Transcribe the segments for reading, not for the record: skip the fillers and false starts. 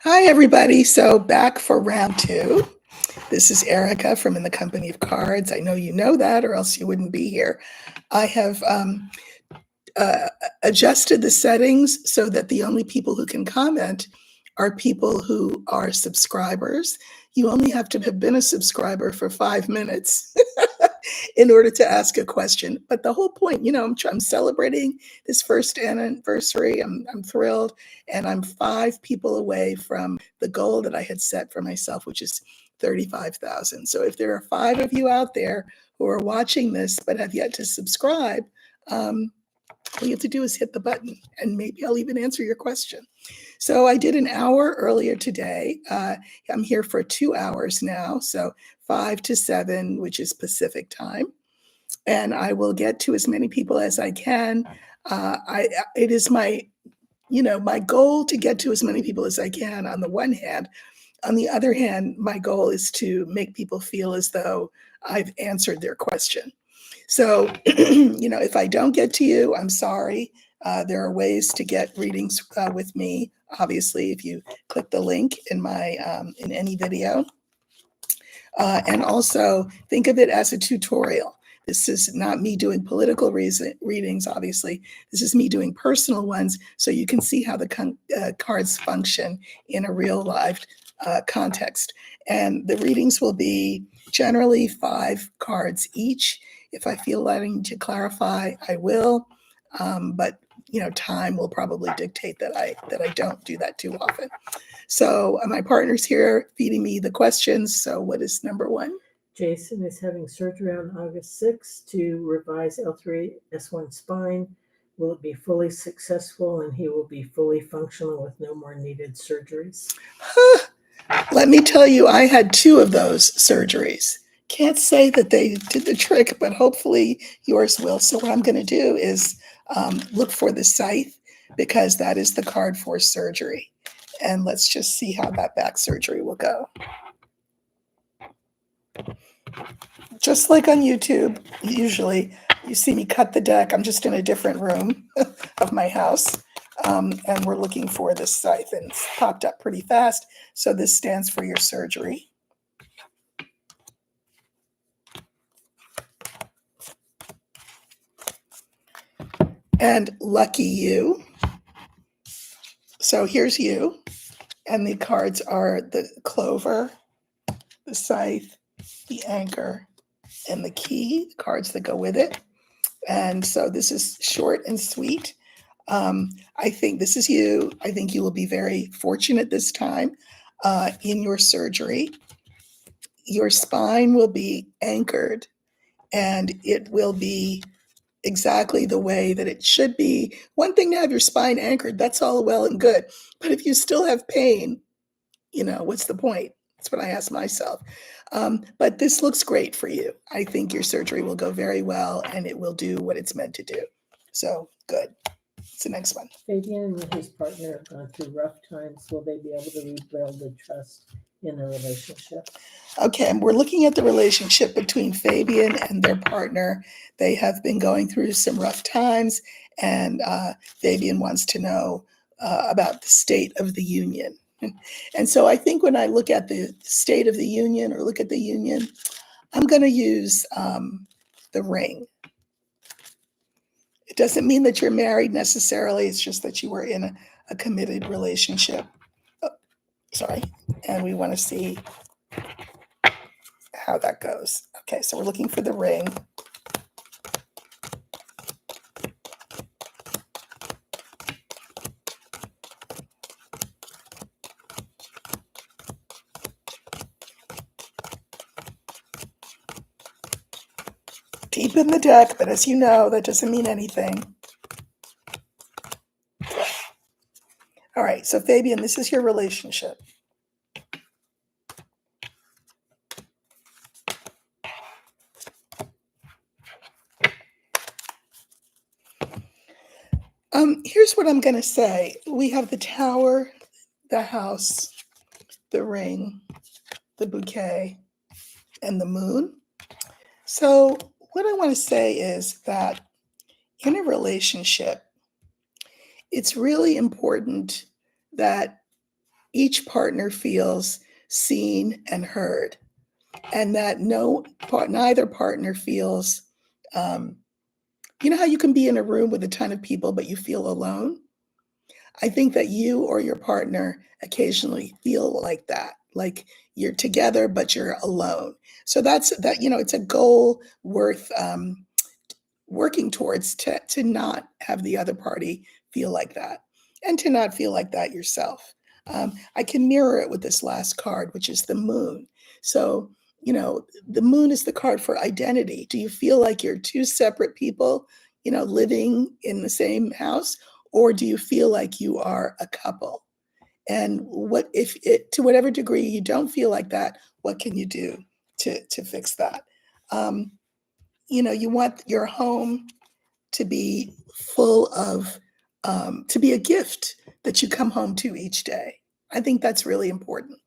Hi, everybody. So back for round two. This is Erica from In the Company of Cards. I know you know that, or else you wouldn't be here. I have uh, adjusted the settings so that the only people who can comment are people who are subscribers. You only have to have been a subscriber for 5 minutes in order to ask a question. But the whole point, I'm celebrating this first anniversary. I'm thrilled. And I'm 5 people away from the goal that I had set for myself, which is 35,000. So if there are 5 of you out there who are watching this but have yet to subscribe, all you have to do is hit the button and maybe I'll even answer your question. So I did an hour earlier today. I'm here for 2 hours now, so 5 to 7, which is Pacific time. And I will get to as many people as I can. It is my goal to get to as many people as I can on the one hand. On the other hand, my goal is to make people feel as though I've answered their question. So, if I don't get to you, I'm sorry. There are ways to get readings with me. Obviously, if you click the link in my in any video, and also think of it as a tutorial. This is not me doing political readings, obviously. This is me doing personal ones so you can see how the cards function in a real live context. And the readings will be generally 5 cards each. If I feel I need to clarify, I will. But time will probably dictate that I don't do that too often. So my partner's here feeding me the questions. So what is number 1? Jason is having surgery on August 6th to revise L3-S1 spine. Will it be fully successful and he will be fully functional with no more needed surgeries? Let me tell you, I had 2 of those surgeries. Can't say that they did the trick, but hopefully yours will. So what I'm going to do is look for the scythe because that is the card for surgery. And let's just see how that back surgery will go. Just like on YouTube, usually you see me cut the deck. I'm just in a different room of my house. And we're looking for this scythe, and it's popped up pretty fast. So this stands for your surgery. And lucky you. So here's you. And the cards are the clover, the scythe, the anchor, and the key, cards that go with it. And so this is short and sweet. I think this is you. I think you will be very fortunate this time in your surgery. Your spine will be anchored and it will be exactly the way that it should be. One thing to have your spine anchored, that's all well and good. But if you still have pain, what's the point? That's what I ask myself. But this looks great for you. I think your surgery will go very well and it will do what it's meant to do. So good. What's the next one? Fabian and his partner have gone through rough times. Will they be able to rebuild the trust in a relationship? Okay, and we're looking at the relationship between Fabian and their partner. They have been going through some rough times, and Fabian wants to know about the state of the union. And so I think when I look at the state of the union or look at the union, I'm going to use the ring. It doesn't mean that you're married necessarily. It's just that you were in a committed relationship. Oh, sorry. And we want to see how that goes. Okay, so we're looking for the ring. Deep in the deck, but as you know, that doesn't mean anything. All right, so Fabian, this is your relationship. Here's what I'm going to say. We have the tower, the house, the ring, the bouquet, and the moon. So what I want to say is that in a relationship, it's really important that each partner feels seen and heard, and that neither partner feels, you know how you can be in a room with a ton of people, but you feel alone? I think that you or your partner occasionally feel like that, like you're together, but you're alone. So that's that, it's a goal worth working towards, to not have the other party feel like that, and to not feel like that yourself. I can mirror it with this last card, which is the moon. So, the moon is the card for identity. Do you feel like you're two separate people, living in the same house? Or do you feel like you are a couple? And what if it, to whatever degree you don't feel like that, what can you do to fix that? You want your home to be full of, to be a gift that you come home to each day. I think that's really important.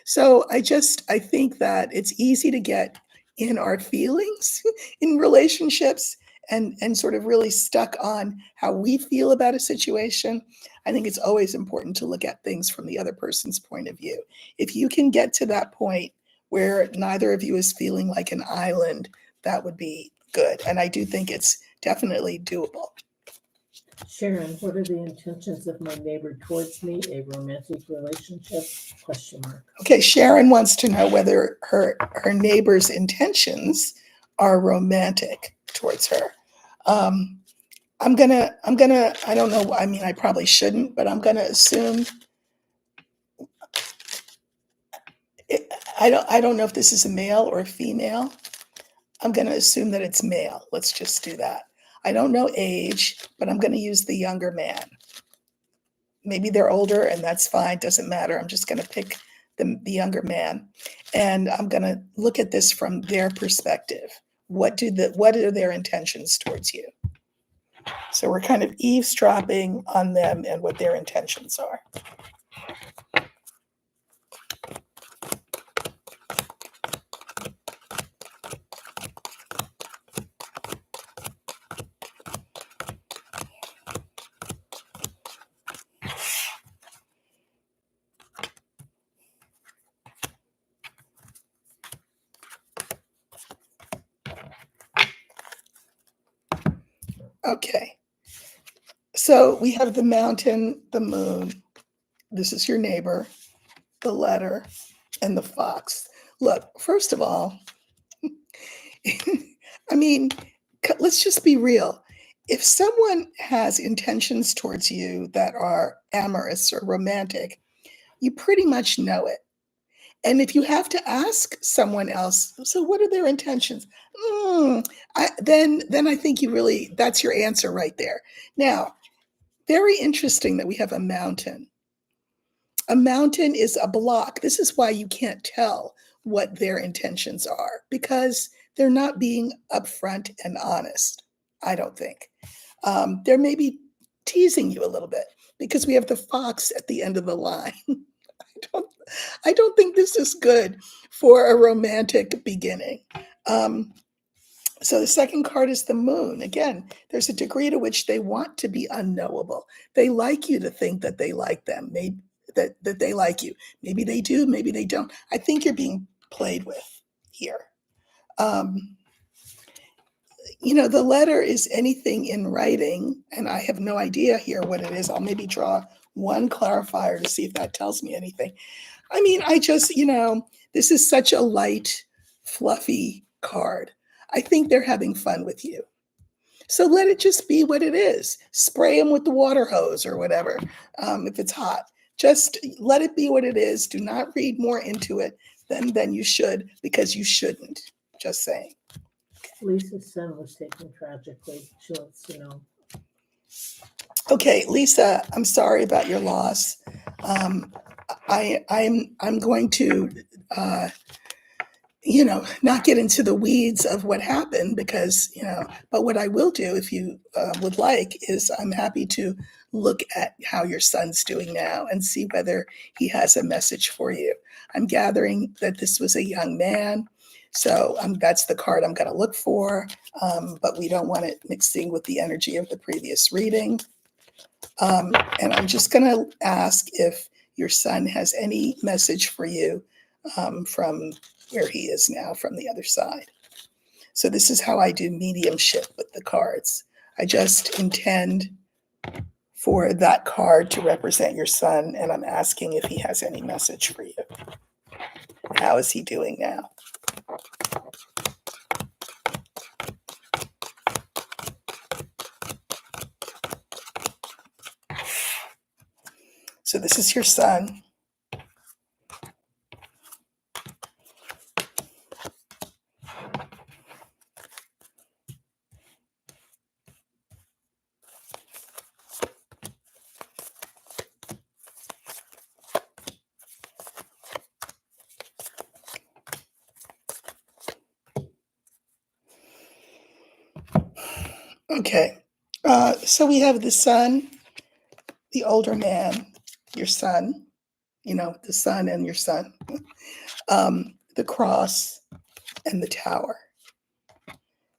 So I think that it's easy to get in our feelings in relationships, and sort of really stuck on how we feel about a situation. I think it's always important to look at things from the other person's point of view. If you can get to that point where neither of you is feeling like an island, that would be good. And I do think it's definitely doable. Sharon, what are the intentions of my neighbor towards me? A romantic relationship? Question mark. Okay, Sharon wants to know whether her neighbor's intentions are romantic towards her. I'm gonna, I don't know, I mean, I probably shouldn't, but I'm gonna assume, I don't know if this is a male or a female. I'm gonna assume that it's male. Let's just do that. I don't know age, but I'm gonna use the younger man. Maybe they're older, and that's fine, doesn't matter. I'm just gonna pick the younger man, and I'm gonna look at this from their perspective. What are their intentions towards you? So we're kind of eavesdropping on them and what their intentions are. Okay. So we have the mountain, the moon. This is your neighbor, the letter, and the fox. Look, first of all, I mean, let's just be real. If someone has intentions towards you that are amorous or romantic, you pretty much know it. And if you have to ask someone else, so what are their intentions? Then I think that's your answer right there. Now, very interesting that we have a mountain. A mountain is a block. This is why you can't tell what their intentions are, because they're not being upfront and honest, I don't think. They're maybe teasing you a little bit, because we have the fox at the end of the line. I don't think this is good for a romantic beginning. So the second card is the moon. Again, there's a degree to which they want to be unknowable. They like you to think that they like them, maybe that they like you. Maybe they do, maybe they don't. I think you're being played with here. The letter is anything in writing, and I have no idea here what it is. I'll maybe draw one clarifier to see if that tells me anything. I mean, this is such a light, fluffy card. I think they're having fun with you. So let it just be what it is. Spray them with the water hose or whatever, if it's hot. Just let it be what it is. Do not read more into it than you should, because you shouldn't. Just saying. Lisa's son was taken tragically. She wants to know. Okay, Lisa, I'm sorry about your loss. I'm going to not get into the weeds of what happened, because but what I will do, if you would like, is I'm happy to look at how your son's doing now and see whether he has a message for you. I'm gathering that this was a young man. So that's the card I'm going to look for, but we don't want it mixing with the energy of the previous reading. And I'm just going to ask if your son has any message for you from where he is now, from the other side. So this is how I do mediumship with the cards. I just intend for that card to represent your son, and I'm asking if he has any message for you. How is he doing now? So this is your son. Okay, so we have the son, the older man, your son, the son and your son, the cross, and the tower.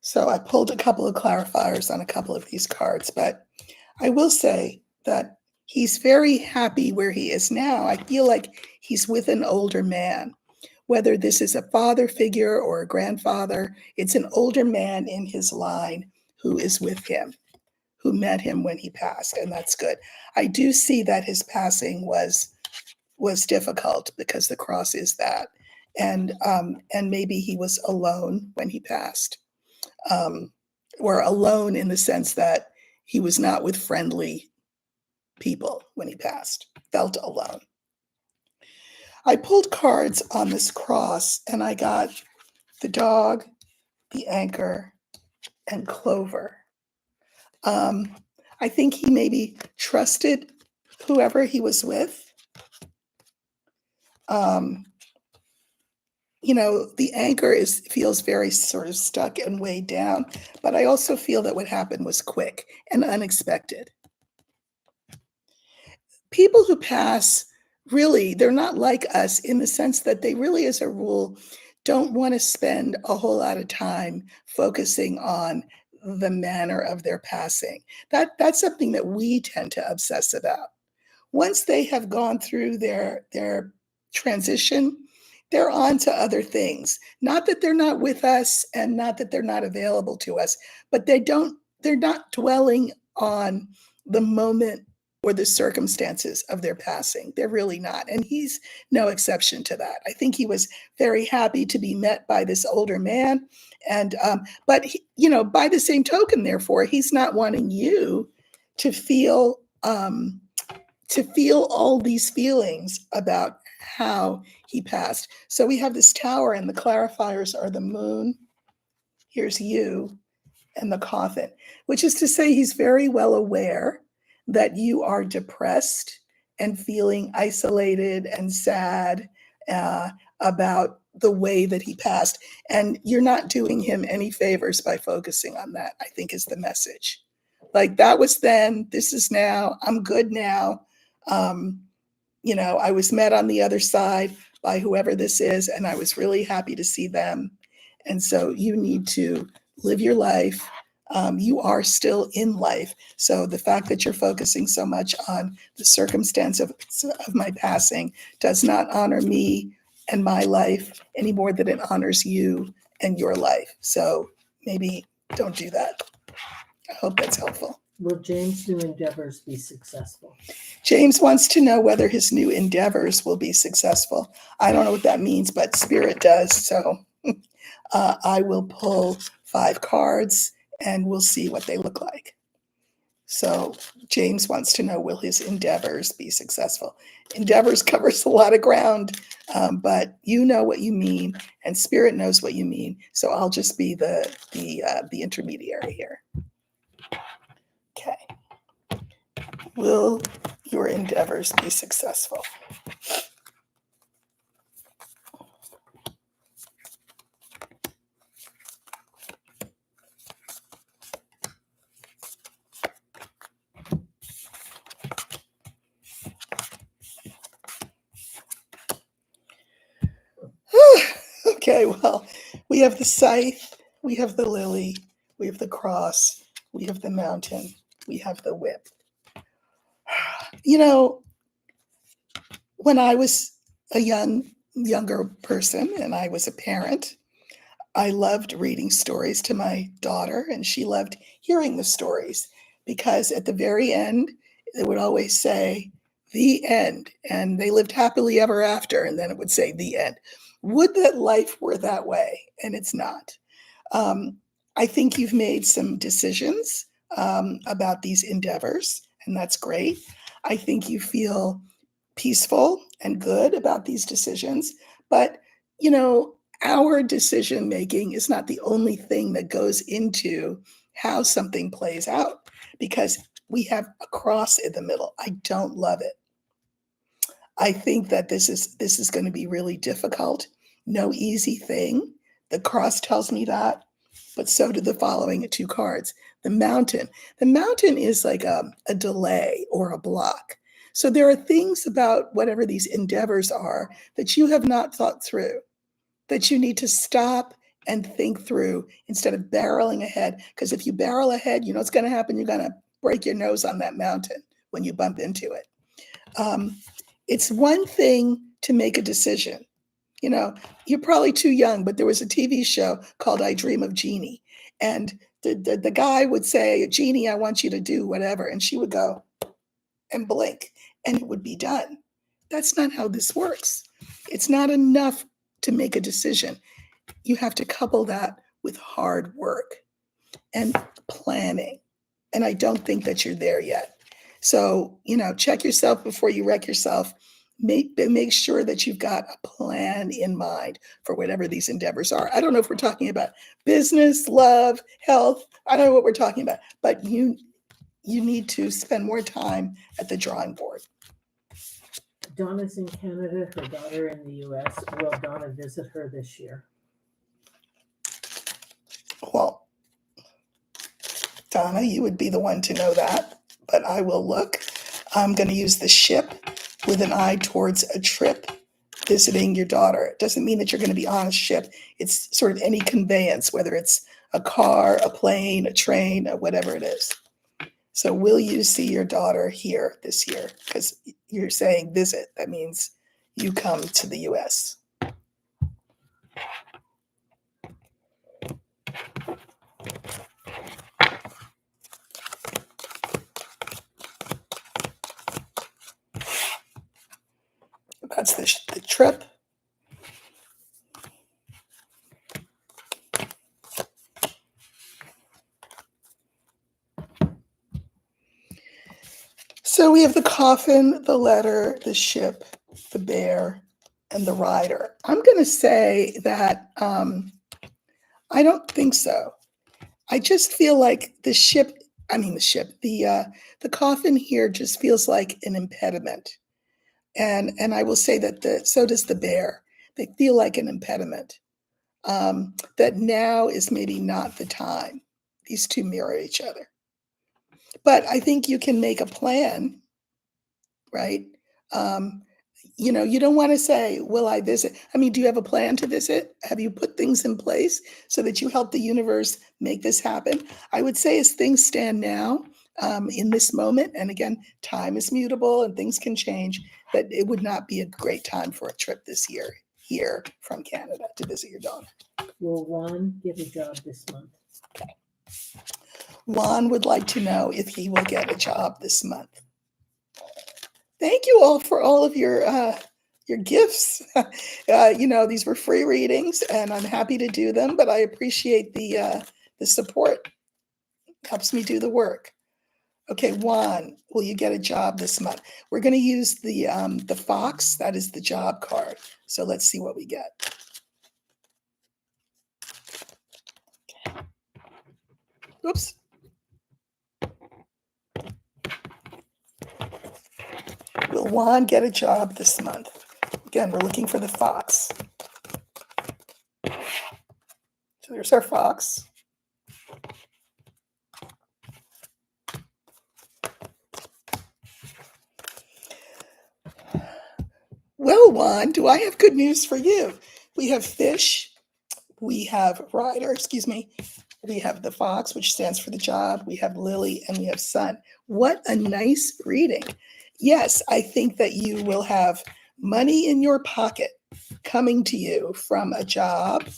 So I pulled a couple of clarifiers on a couple of these cards, but I will say that he's very happy where he is now. I feel like he's with an older man. Whether this is a father figure or a grandfather, it's an older man in his line who is with him, who met him when he passed, and that's good. I do see that his passing was difficult because the cross is that, and maybe he was alone when he passed, or alone in the sense that he was not with friendly people when he passed, felt alone. I pulled cards on this cross, and I got the dog, the anchor, and Clover. I think he maybe trusted whoever he was with. The anchor feels very sort of stuck and weighed down, but I also feel that what happened was quick and unexpected. People who pass, really, they're not like us in the sense that they really, as a rule, don't want to spend a whole lot of time focusing on the manner of their passing. That's something that we tend to obsess about. Once they have gone through their transition, they're on to other things. Not that they're not with us and not that they're not available to us, but they're not dwelling on the moment or the circumstances of their passing. They're really not. And he's no exception to that. I think he was very happy to be met by this older man. And, but, by the same token, therefore, he's not wanting you to feel, all these feelings about how he passed. So we have this tower, and the clarifiers are the moon. Here's you, and the coffin, which is to say he's very well aware that you are depressed and feeling isolated and sad about the way that he passed. And you're not doing him any favors by focusing on that, I think, is the message. Like, that was then, this is now, I'm good now. I was met on the other side by whoever this is, and I was really happy to see them. And so you need to live your life. You are still in life. So the fact that you're focusing so much on the circumstance of my passing does not honor me and my life any more than it honors you and your life. So maybe don't do that. I hope that's helpful. Will James' new endeavors be successful? James wants to know whether his new endeavors will be successful. I don't know what that means, but Spirit does. So I will pull 5 cards and we'll see what they look like. So James wants to know, will his endeavors be successful? Endeavors covers a lot of ground, but you know what you mean, and Spirit knows what you mean. So I'll just be the intermediary here. Okay. Will your endeavors be successful? Okay, well, we have the scythe, we have the lily, we have the cross, we have the mountain, we have the whip. when I was a younger person and I was a parent, I loved reading stories to my daughter, and she loved hearing the stories because at the very end, it would always say, the end, and they lived happily ever after, and then it would say, the end. Would that life were that way? And it's not. Um, I think you've made some decisions about these endeavors, and that's great. I think you feel peaceful and good about these decisions. But, you know, our decision making is not the only thing that goes into how something plays out because we have a cross in the middle. I don't love it. I think that this is going to be really difficult. No easy thing. The cross tells me that, but so do the following two cards. The mountain. The mountain is like a delay or a block. So there are things about whatever these endeavors are that you have not thought through, that you need to stop and think through instead of barreling ahead. Because if you barrel ahead, you know what's going to happen? You're going to break your nose on that mountain when you bump into it. It's one thing to make a decision. You know, you're probably too young, but there was a TV show called I Dream of Jeannie. And the guy would say, Jeannie, I want you to do whatever. And she would go and blink and it would be done. That's not how this works. It's not enough to make a decision. You have to couple that with hard work and planning. And I don't think that you're there yet. So, you know, check yourself before you wreck yourself. Make sure that you've got a plan in mind for whatever these endeavors are. I don't know if we're talking about business, love, health. I don't know what we're talking about, but you need to spend more time at the drawing board. Donna's in Canada, her daughter in the US. Will Donna visit her this year? Well, Donna, you would be the one to know that, but I will look. I'm going to use the ship with an eye towards a trip visiting your daughter. It doesn't mean that you're going to be on a ship. It's sort of any conveyance, whether it's a car, a plane, a train, or whatever it is. So will you see your daughter here this year? Because you're saying visit. That means you come to the US. That's the trip. So we have the coffin, the letter, the ship, the bear, and the rider. I'm going to say that I don't think so. I just feel like the coffin here just feels like an impediment. And I will say that so does the bear. They feel like an impediment. That now is maybe not the time. These two mirror each other. But I think you can make a plan, right? You know, you don't want to say, will I visit? I mean, do you have a plan to visit? Have you put things in place so that you help the universe make this happen? I would say as things stand now, in this moment, and again, time is mutable and things can change, that it would not be a great time for a trip this year here from Canada to visit your daughter. Will Juan get a job this month? Juan would like to know if he will get a job this month. Thank you all for all of your gifts. You know, these were free readings, and I'm happy to do them. But I appreciate the support. Helps me do the work. Okay, Juan, will you get a job this month? We're going to use the fox. That is the job card. So let's see what we get. Oops. Will Juan get a job this month? Again, we're looking for the fox. So there's our fox. Well, Juan, do I have good news for you? We have fish, we have rider, we have the fox, which stands for the job, we have lily, and we have sun. What a nice reading. Yes, I think that you will have money in your pocket coming to you from a job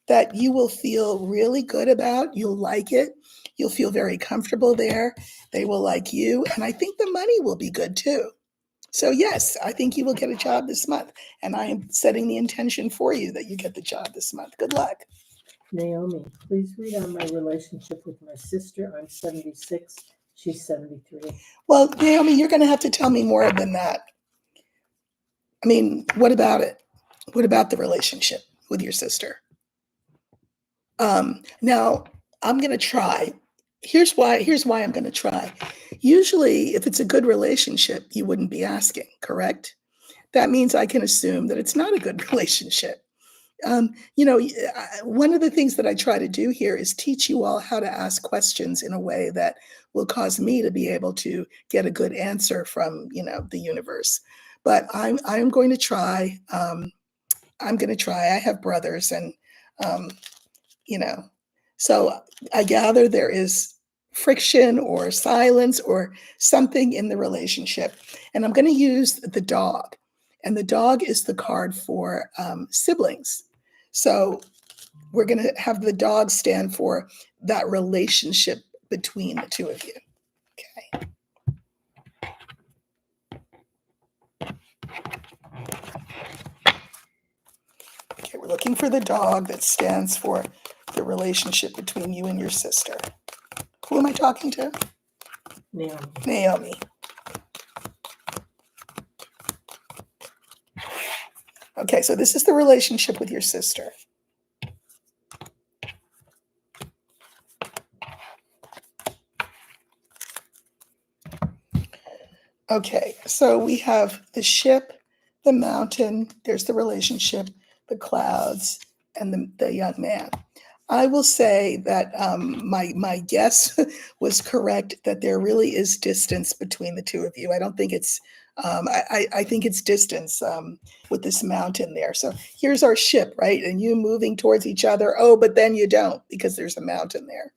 that you will feel really good about. You'll like it. You'll feel very comfortable there. They will like you. And I think the money will be good too. So, yes, I think you will get a job this month. And I am setting the intention for you that you get the job this month. Good luck. Naomi, please read on my relationship with my sister. I'm 76. She's 73. Well, Naomi, you're going to have to tell me more than that. I mean, what about it? What about the relationship with your sister? Now, I'm going to try. Here's why I'm going to try. Usually, if it's a good relationship, you wouldn't be asking, correct? That means I can assume that it's not a good relationship. One of the things that I try to do here is teach you all how to ask questions in a way that will cause me to be able to get a good answer from, the universe. But I'm going to try. I'm going to try. I have brothers, and um, so I gather there is friction or silence or something in the relationship, and I'm going to use the dog, and the dog is the card for siblings. So we're going to have the dog stand for that relationship between the two of you. Okay. Okay, we're looking for the dog that stands for the relationship between you and your sister. Who am I talking to? Naomi. Okay, so this is the relationship with your sister. Okay, so we have the ship, the mountain, there's the relationship, the clouds, and the young man. I will say that my guess was correct, that there really is distance between the two of you. I don't think it's, I think it's distance with this mountain there. So here's our ship, right? And you moving towards each other. Oh, but then you don't, because there's a mountain there.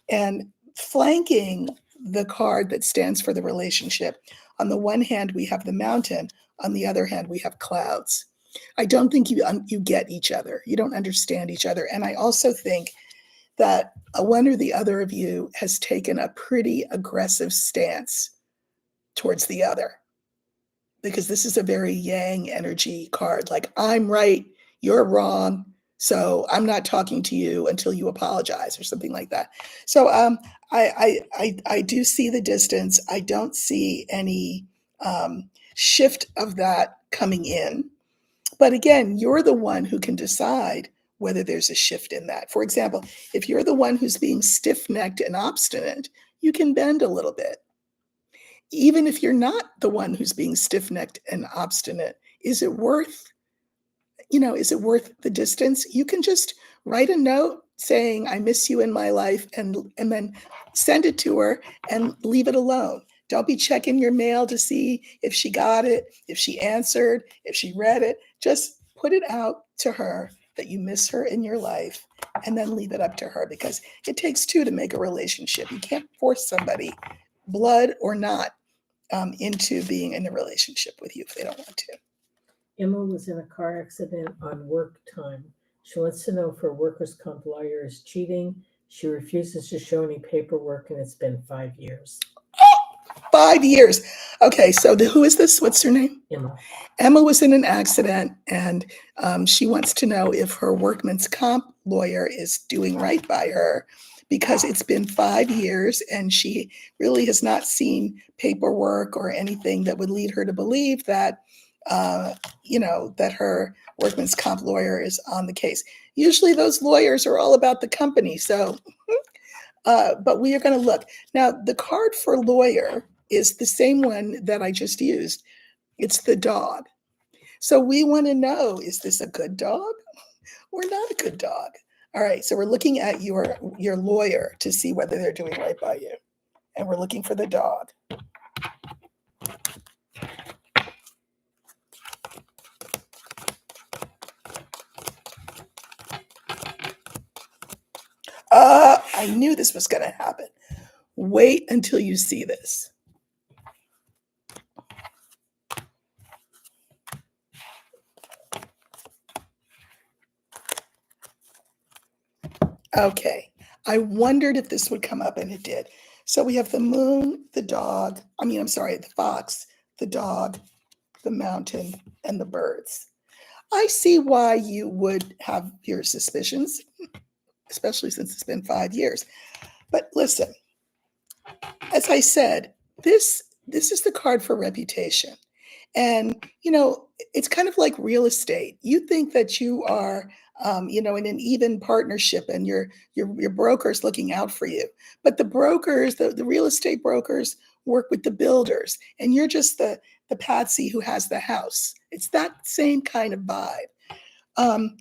And flanking the card that stands for the relationship, on the one hand, we have the mountain. On the other hand, we have clouds. I don't think you get each other. You don't understand each other. And I also think that one or the other of you has taken a pretty aggressive stance towards the other, because this is a very yang energy card. Like, I'm right, you're wrong, so I'm not talking to you until you apologize, or something like that. So I do see the distance. I don't see any shift of that coming in. But again, you're the one who can decide whether there's a shift in that. For example, if you're the one who's being stiff-necked and obstinate, you can bend a little bit. Even if you're not the one who's being stiff-necked and obstinate, is it worth the distance? You can just write a note saying, I miss you in my life, and then send it to her and leave it alone. Don't be checking your mail to see if she got it, if she answered, if she read it. Just put it out to her that you miss her in your life, and then leave it up to her, because it takes two to make a relationship. You can't force somebody, blood or not, into being in a relationship with you if they don't want to. Emma was in a car accident on work time. She wants to know if her workers' comp lawyer is cheating. She refuses to show any paperwork, and it's been 5 years. 5 years. Okay, so who is this? What's her name? Emma. Emma was in an accident, and she wants to know if her workman's comp lawyer is doing right by her, because it's been 5 years and she really has not seen paperwork or anything that would lead her to believe that, that her workman's comp lawyer is on the case. Usually those lawyers are all about the company. So, but we are going to look. Now, the card for lawyer is the same one that I just used. It's the dog. So we want to know, is this a good dog or not a good dog? All right, so we're looking at your lawyer to see whether they're doing right by you. And we're looking for the dog. I knew this was going to happen. Wait until you see this. Okay. I wondered if this would come up, and it did. So we have the moon, the dog, I'm sorry, the fox, the dog, the mountain, and the birds. I see why you would have your suspicions, especially since it's been 5 years. But listen, as I said, this is the card for reputation. And it's kind of like real estate. You think that you are in an even partnership, and your broker's looking out for you. But the brokers, the real estate brokers, work with the builders, and you're just the patsy who has the house. It's that same kind of vibe. Um,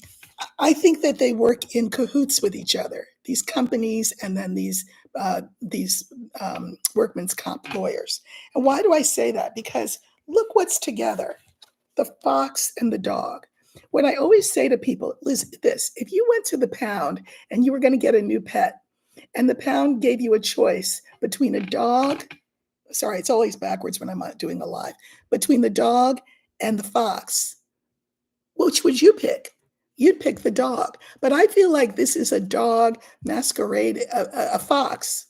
I think that they work in cahoots with each other, these companies, and then these workman's comp lawyers. And why do I say that? Because look what's together: the fox and the dog. What I always say to people is this: if you went to the pound and you were going to get a new pet, and the pound gave you a choice between a dog, sorry, it's always backwards when I'm doing a live, between the dog and the fox, which would you pick? You'd pick the dog. But I feel like this is a dog masquerade, a fox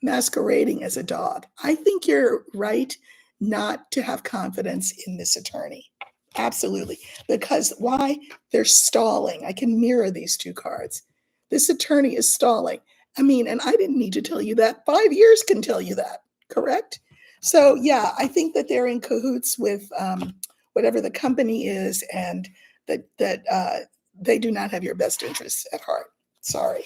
masquerading as a dog. I think you're right not to have confidence in this attorney. Absolutely. Because why? They're stalling. I can mirror these two cards. This attorney is stalling. And I didn't need to tell you that. 5 years can tell you that, correct? So, yeah, I think that they're in cahoots with whatever the company is, and that they do not have your best interests at heart. Sorry.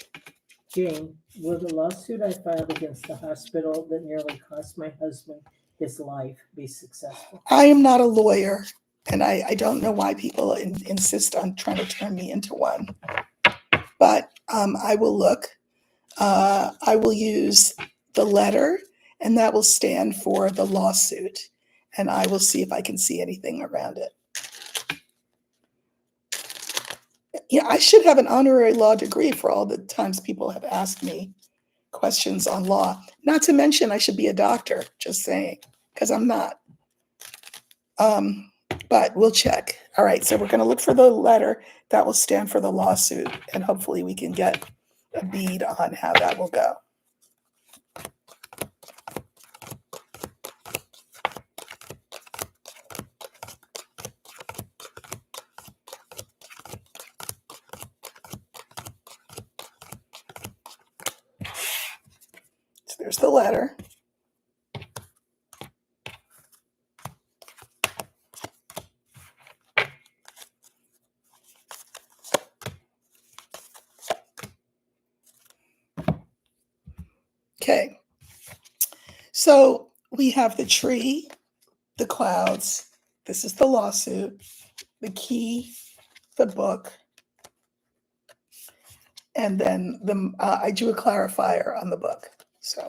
Jane, will the lawsuit I filed against the hospital that nearly cost my husband his life be successful? I am not a lawyer, and I don't know why people insist on trying to turn me into one. But I will look. I will use the letter, and that will stand for the lawsuit. And I will see if I can see anything around it. Yeah, I should have an honorary law degree for all the times people have asked me questions on law. Not to mention, I should be a doctor, just saying, because I'm not. But we'll check. All right, so we're going to look for the letter that will stand for the lawsuit, and hopefully we can get a bead on how that will go. So there's the letter. Okay, so we have the tree, the clouds. This is the lawsuit, the key, the book, and then I drew a clarifier on the book. So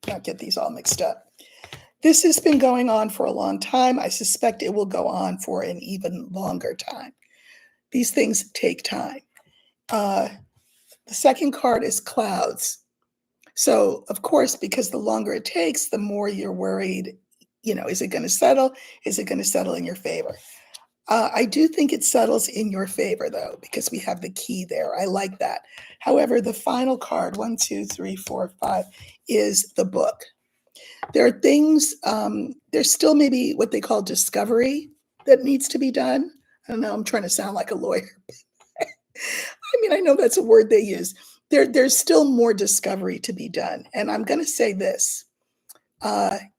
not get these all mixed up. This has been going on for a long time. I suspect it will go on for an even longer time. These things take time. The second card is clouds. So, of course, because the longer it takes, the more you're worried, is it going to settle? Is it going to settle in your favor? I do think it settles in your favor, though, because we have the key there. I like that. However, the final card, 1, 2, 3, 4, 5, is the book. There are things, there's still maybe what they call discovery that needs to be done. I don't know, I'm trying to sound like a lawyer. I know that's a word they use. There's still more discovery to be done. And I'm going to say this,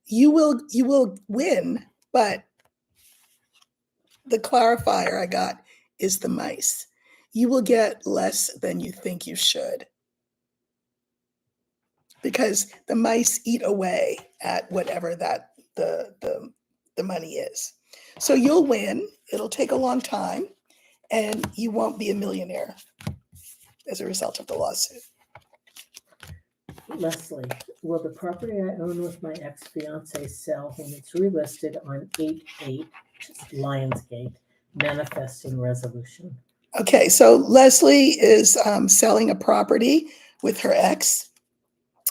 you will win, but the clarifier I got is the mice. You will get less than you think you should, because the mice eat away at whatever that the money is. So you'll win. It'll take a long time, and you won't be a millionaire as a result of the lawsuit. Leslie, will the property I own with my ex-fiance sell when it's relisted on 8/8 Lionsgate, manifesting resolution? Okay, so Leslie is selling a property with her ex,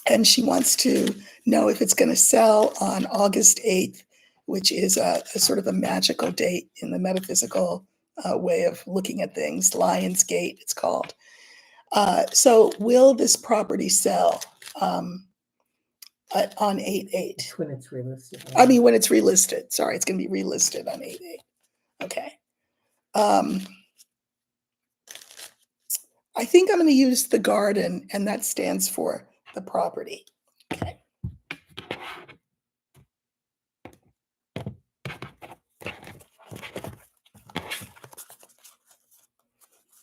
and she wants to know if it's going to sell on August 8th, which is a sort of a magical date in the metaphysical way of looking at things. Lion's Gate, it's called. So will this property sell on 8/8? When it's realistic. I mean, when it's relisted. Sorry, it's going to be relisted on 8/8. Okay. I think I'm going to use the garden, and that stands for the property. Okay.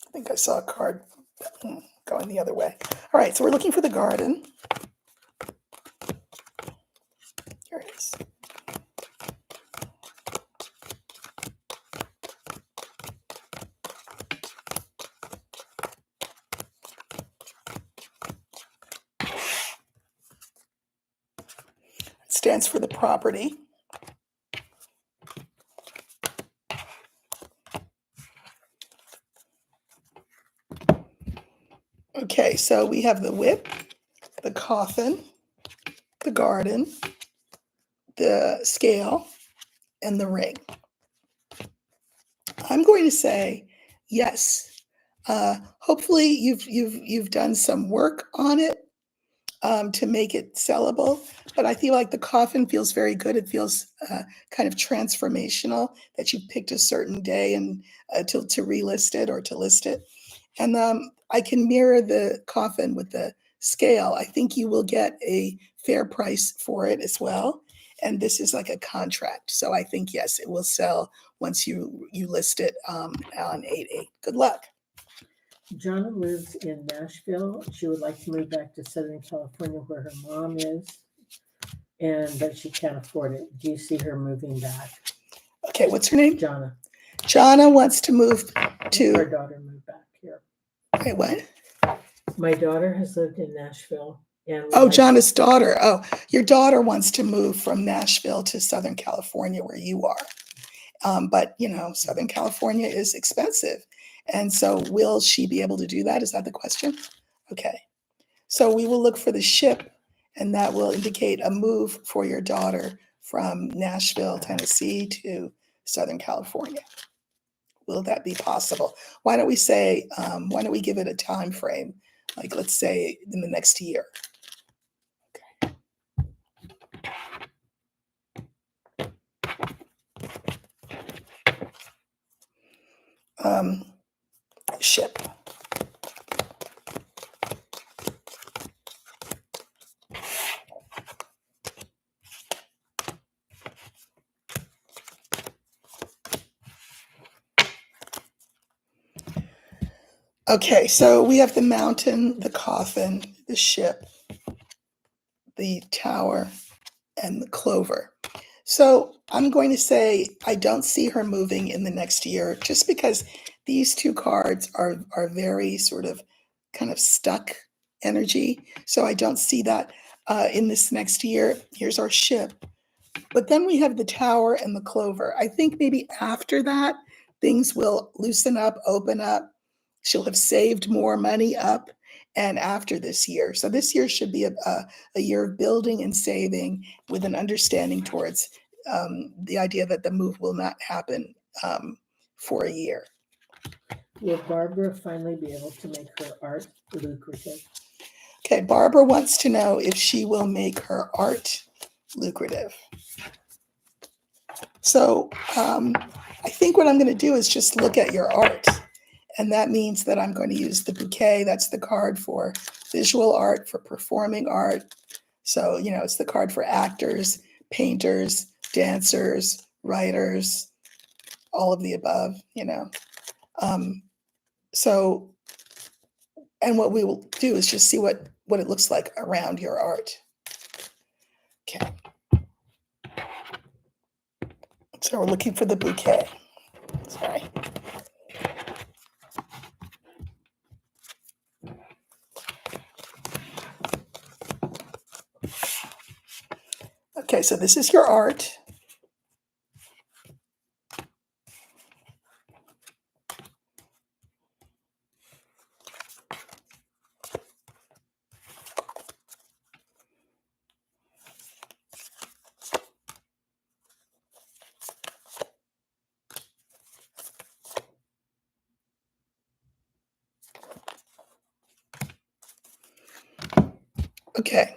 I think I saw a card going the other way. All right, so we're looking for the garden. Here it is. It stands for the property. Okay, so we have the whip, the coffin, the garden, the scale, and the ring. I'm going to say yes. Hopefully, you've done some work on it to make it sellable. But I feel like the coffin feels very good. It feels kind of transformational that you picked a certain day and to relist it or to list it. And I can mirror the coffin with the scale. I think you will get a fair price for it as well. And this is like a contract. So I think, yes, it will sell once you list it on 8/8. Good luck. Jonna lives in Nashville. She would like to move back to Southern California where her mom is, but she can't afford it. Do you see her moving back? Okay, what's her name? Jonna. Jonna wants to move to. Her daughter moved back here. Okay, what? My daughter has lived in Nashville. Oh, Jonna's daughter. Oh, your daughter wants to move from Nashville to Southern California where you are. But, Southern California is expensive. And so will she be able to do that? Is that the question? Okay. So we will look for the ship, and that will indicate a move for your daughter from Nashville, Tennessee to Southern California. Will that be possible? Why don't we give it a time frame? Like, let's say in the next year. Ship. Okay, so we have the mountain, the coffin, the ship, the tower, and the clover. So I'm going to say I don't see her moving in the next year just because these two cards are very sort of kind of stuck energy. So I don't see that in this next year. Here's our ship. But then we have the tower and the clover. I think maybe after that, things will loosen up, open up. She'll have saved more money up. And after this year, so this year should be a year of building and saving with an understanding towards the idea that the move will not happen for a year. Will Barbara finally be able to make her art lucrative? Okay, Barbara wants to know if she will make her art lucrative. So I think what I'm going to do is just look at your art. And that means that I'm going to use the bouquet. That's the card for visual art, for performing art. So, it's the card for actors, painters, dancers, writers, all of the above, So, and what we will do is just see what it looks like around your art. Okay. So we're looking for the bouquet. Sorry. Okay, so this is your art. Okay.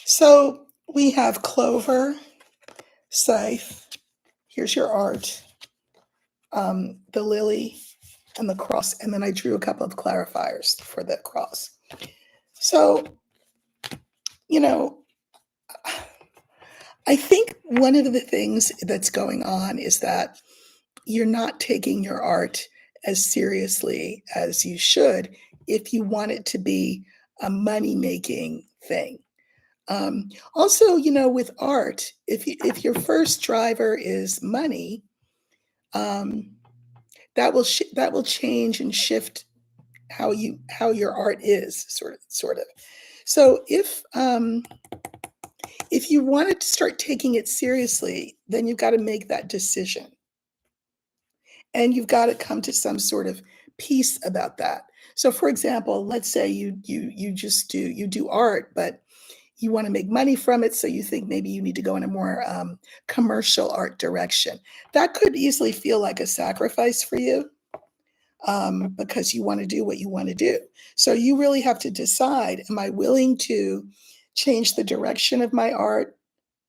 So we have clover, scythe. Here's your art. The lily and the cross. And then I drew a couple of clarifiers for the cross. So, you know, I think one of the things that's going on is that you're not taking your art as seriously as you should if you want it to be a money making thing. Also, with art, if your first driver is money, um, that will change and shift how your art is sort of. So if you wanted to start taking it seriously, then you've got to make that decision. And you've got to come to some sort of peace about that. So for example, let's say you do art, but you want to make money from it, so you think maybe you need to go in a more commercial art direction. That could easily feel like a sacrifice for you, because you want to do what you want to do. So you really have to decide, am I willing to change the direction of my art,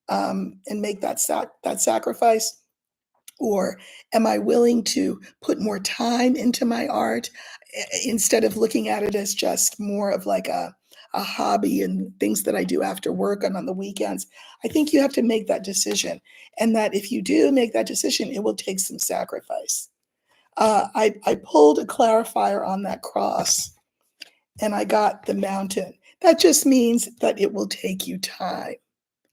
and make that sacrifice? Or am I willing to put more time into my art, instead of looking at it as just more of like a hobby and things that I do after work and on the weekends? I think you have to make that decision. And that if you do make that decision, it will take some sacrifice. I pulled a clarifier on that cross and I got the mountain. That just means that it will take you time.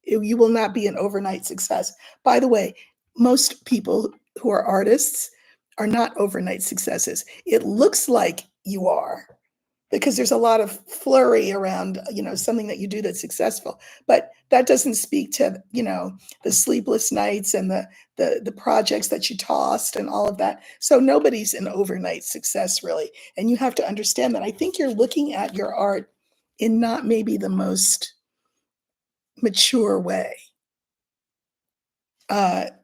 You will not be an overnight success. By the way, most people who are artists are not overnight successes. It looks like you are, because there's a lot of flurry around, something that you do that's successful. But that doesn't speak to, the sleepless nights and the projects that you tossed and all of that. So nobody's an overnight success, really. And you have to understand that. I think you're looking at your art in not maybe the most mature way. That,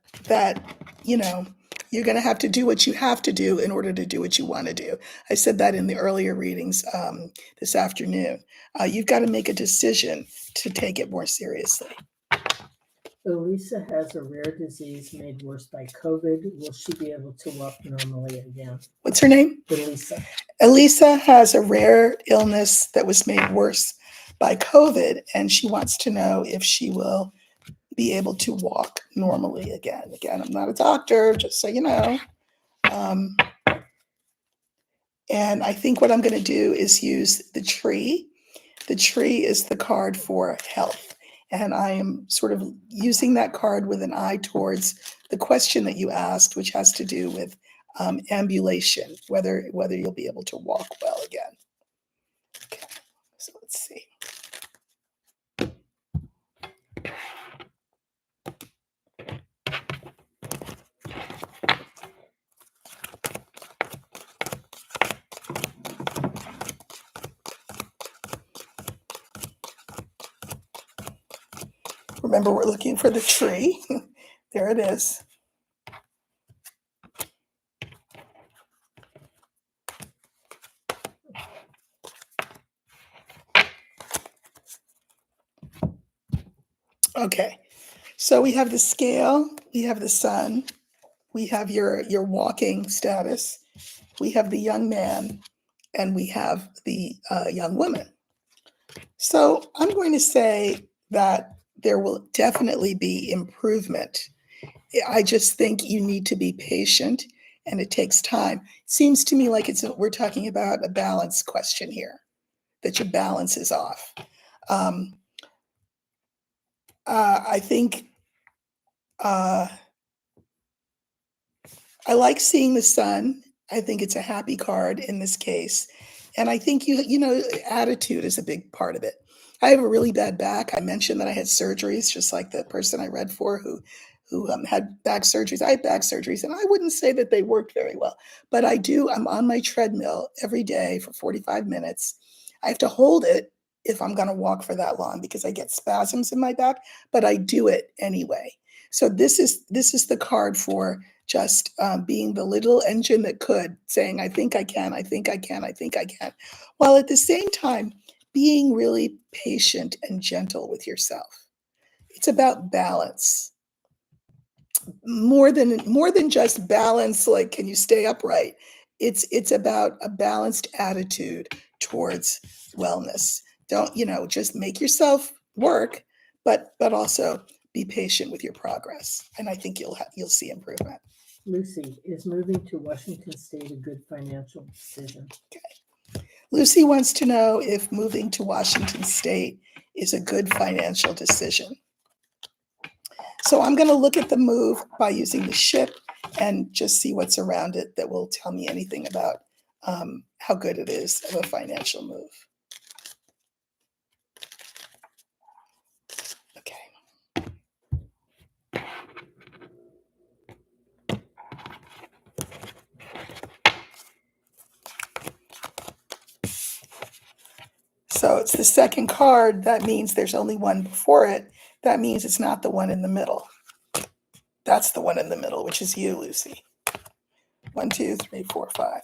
you're going to have to do what you have to do in order to do what you want to do. I said that in the earlier readings this afternoon. You've got to make a decision to take it more seriously. Elisa has a rare disease made worse by COVID. Will she be able to walk normally again? What's her name? Elisa. Elisa has a rare illness that was made worse by COVID, and she wants to know if she will be able to walk normally again. Again, I'm not a doctor, just so you know. And I think what I'm going to do is use the tree. The tree is the card for health. And I am sort of using that card with an eye towards the question that you asked, which has to do with ambulation, whether you'll be able to walk well again. Okay, so let's see. Remember, we're looking for the tree. There it is. Okay, so we have the scale, we have the sun, we have your walking status, we have the young man, and we have the young woman. So I'm going to say that there will definitely be improvement. I just think you need to be patient, and it takes time. It seems to me like we're talking about a balance question here, that your balance is off. I think I like seeing the sun. I think it's a happy card in this case. And I think attitude is a big part of it. I have a really bad back. I mentioned that I had surgeries, just like the person I read for who had back surgeries. I had back surgeries, and I wouldn't say that they worked very well, but I do. I'm on my treadmill every day for 45 minutes. I have to hold it if I'm going to walk for that long because I get spasms in my back, but I do it anyway. So this is the card for just being the little engine that could, saying, I think I can, I think I can, I think I can, while at the same time being really patient and gentle with yourself. It's about balance. More than just balance, like can you stay upright? It's about a balanced attitude towards wellness. Don't, just make yourself work, but also be patient with your progress. And I think you'll see improvement. Lucy, is moving to Washington State a good financial decision? Lucy wants to know if moving to Washington State is a good financial decision. So I'm going to look at the move by using the ship and just see what's around it that will tell me anything about how good it is of a financial move. Okay. So it's the second card. That means there's only one before it. That means it's not the one in the middle. That's the one in the middle, which is you, Lucy. 1, 2, 3, 4, 5.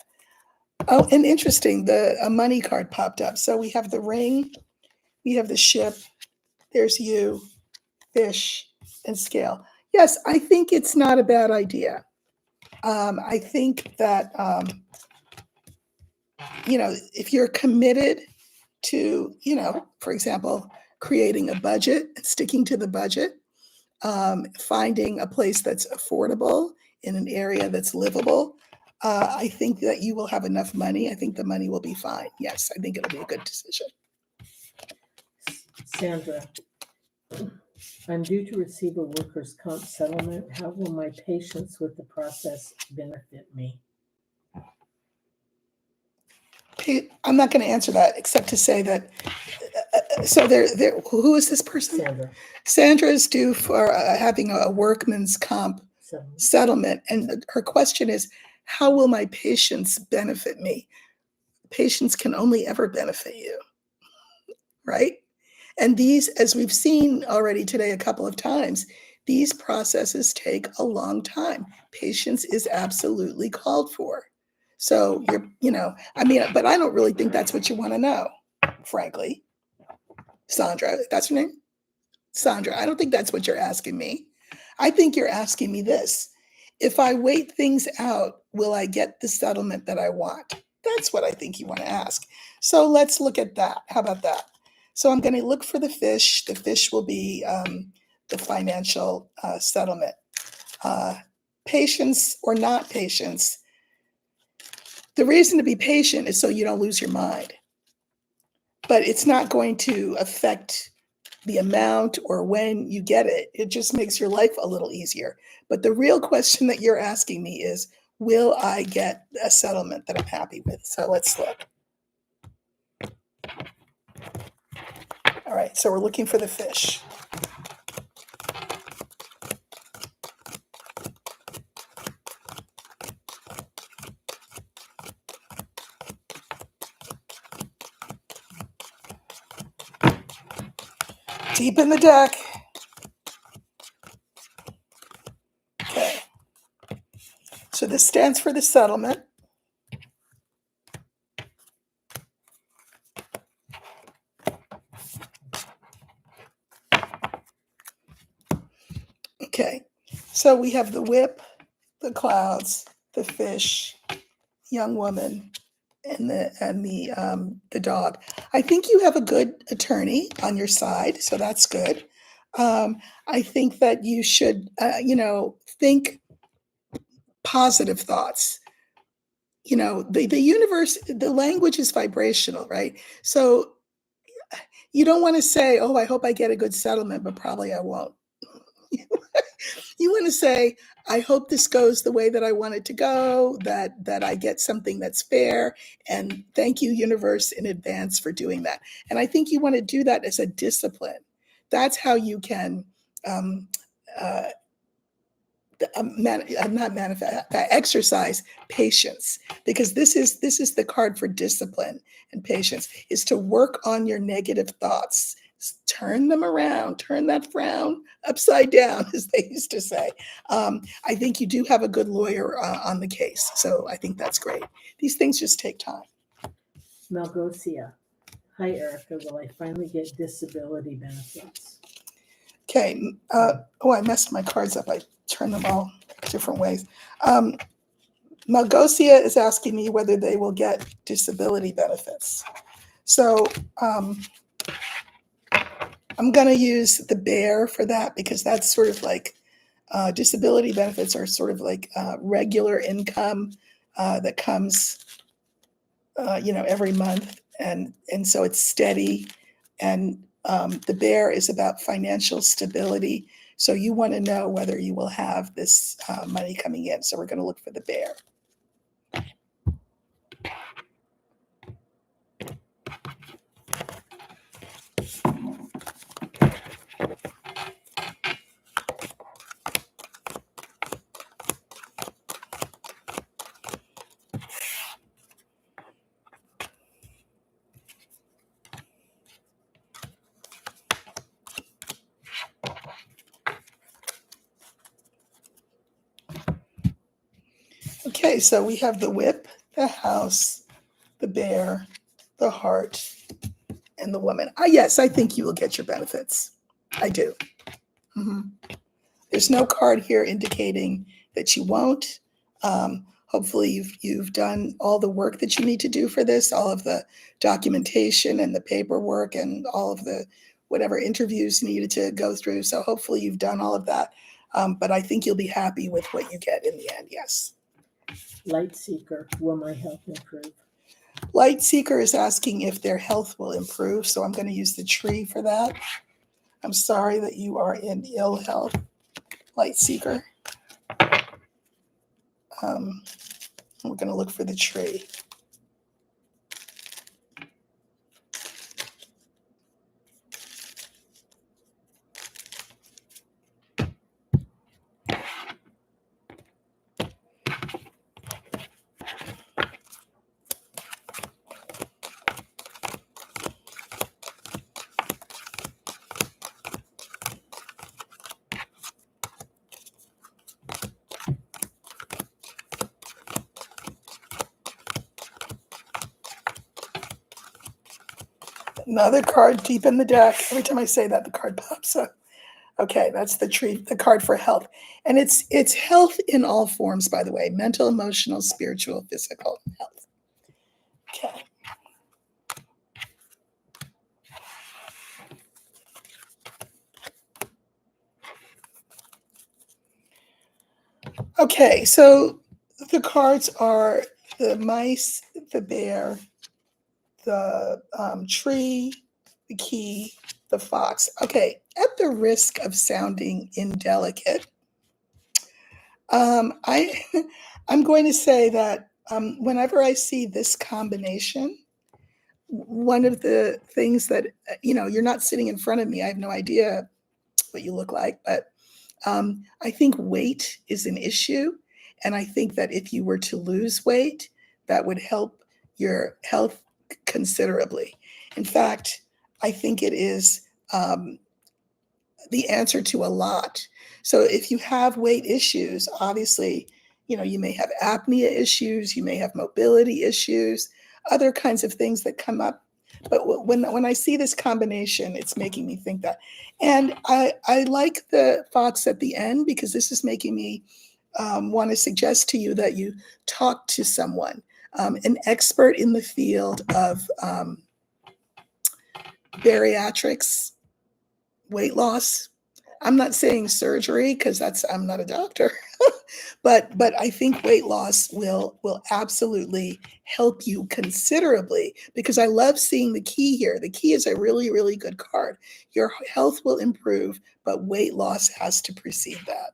Oh, and interesting, a money card popped up. So we have the ring, we have the ship, there's you, fish, and scale. Yes, I think it's not a bad idea. I think that, if you're committed to, for example, creating a budget and sticking to the budget, finding a place that's affordable in an area that's livable, I think that you will have enough money. I think the money will be fine. Yes, I think it'll be a good decision. Sandra, I'm due to receive a workers' comp settlement. How will my patience with the process benefit me? I'm not going to answer that except to say that. So who is this person? Sandra. Sandra is due for having a workman's comp settlement, and her question is, how will my patience benefit me? Patience can only ever benefit you, right? And these, as we've seen already today a couple of times, these processes take a long time. Patience is absolutely called for. So but I don't really think that's what you want to know, frankly. Sandra, that's her name? Sandra, I don't think that's what you're asking me. I think you're asking me this. If I wait things out, will I get the settlement that I want? That's what I think you want to ask. So let's look at that. How about that? So I'm going to look for the fish. The fish will be the financial settlement. Patience or not patience. The reason to be patient is so you don't lose your mind. But it's not going to affect the amount or when you get it. It just makes your life a little easier. But the real question that you're asking me is, will I get a settlement that I'm happy with? So let's look. All right, so we're looking for the fish. Deep in the deck. Okay. So this stands for the settlement. Okay. So we have the whip, the clouds, the fish, young woman, and the dog. I think you have a good attorney on your side, so that's good. I think that you should, think positive thoughts. The universe, the language is vibrational, right? So you don't want to say, "Oh, I hope I get a good settlement," but probably I won't. You want to say, I hope this goes the way that I want it to go, that I get something that's fair, and thank you, universe, in advance for doing that. And I think you want to do that as a discipline. That's how you can exercise patience, because this is the card for discipline and patience, is to work on your negative thoughts. Turn them around, turn that frown upside down, as they used to say. I think you do have a good lawyer on the case, so I think that's great. These things just take time. Malgosia, Hi, Erica. Will I finally get disability benefits? Okay. I messed my cards up. I turned them all different ways. Malgosia is asking me whether they will get disability benefits. So I'm going to use the bear for that because that's sort of like disability benefits are sort of like regular income that comes, every month, and so it's steady. And the bear is about financial stability. So you want to know whether you will have this money coming in. So we're going to look for the bear. Okay, so we have the whip, the house, the bear, the heart, and the woman. Yes, I think you will get your benefits. I do. Mhm. There's no card here indicating that you won't. Hopefully, you've done all the work that you need to do for this, all of the documentation and the paperwork and all of the whatever interviews needed to go through. So hopefully, you've done all of that. But I think you'll be happy with what you get in the end. Yes. Light seeker. Will my health improve? Light seeker is asking if their health will improve. So I'm going to use the tree for that. I'm sorry that you are in ill health, light seeker. We're going to look for the tree. Another card deep in the deck. Every time I say that, the card pops up. Okay, that's the tree, the card for health. And it's health in all forms, by the way, mental, emotional, spiritual, physical health. Okay. Okay, so the cards are the mice, the bear, the tree, the key, the fox. Okay, at the risk of sounding indelicate, I I'm going to say that whenever I see this combination, one of the things that you're not sitting in front of me. I have no idea what you look like, but I think weight is an issue, and I think that if you were to lose weight, that would help your health considerably. In fact, I think it is the answer to a lot. So if you have weight issues, obviously, you may have apnea issues, you may have mobility issues, other kinds of things that come up. But when I see this combination, it's making me think that. And I like the fox at the end because this is making me want to suggest to you that you talk to someone, an expert in the field of bariatrics, weight loss. I'm not saying surgery because I'm not a doctor, but I think weight loss will absolutely help you considerably because I love seeing the key here. The key is a really, really good card. Your health will improve, but weight loss has to precede that.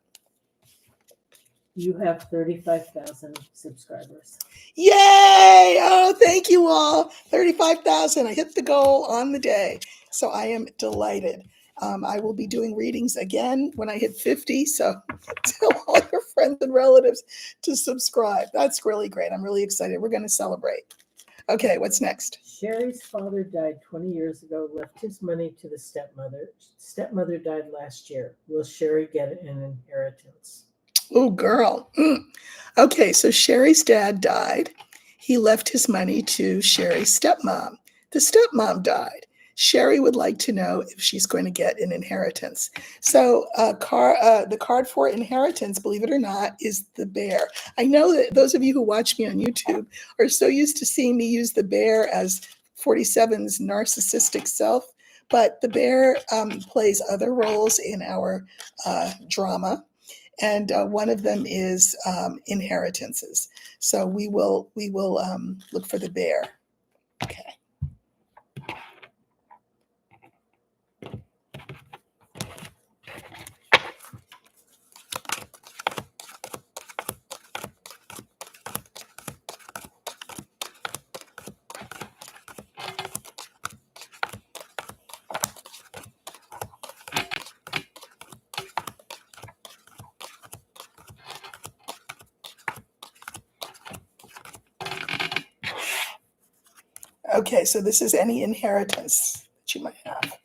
You have 35,000 subscribers. Yay! Oh, thank you all. 35,000. I hit the goal on the day. So I am delighted. I will be doing readings again when I hit 50. So tell all your friends and relatives to subscribe. That's really great. I'm really excited. We're going to celebrate. Okay, what's next? Sherry's father died 20 years ago, left his money to the stepmother. Stepmother died last year. Will Sherry get an inheritance? Oh, girl. Okay, so Sherry's dad died. He left his money to Sherry's stepmom. The stepmom died. Sherry would like to know if she's going to get an inheritance. So the card for inheritance, believe it or not, is the bear. I know that those of you who watch me on YouTube are so used to seeing me use the bear as 47's narcissistic self, but the bear plays other roles in our drama, and one of them is inheritances. So we will look for the bear. Okay. Okay, so this is any inheritance that you might have.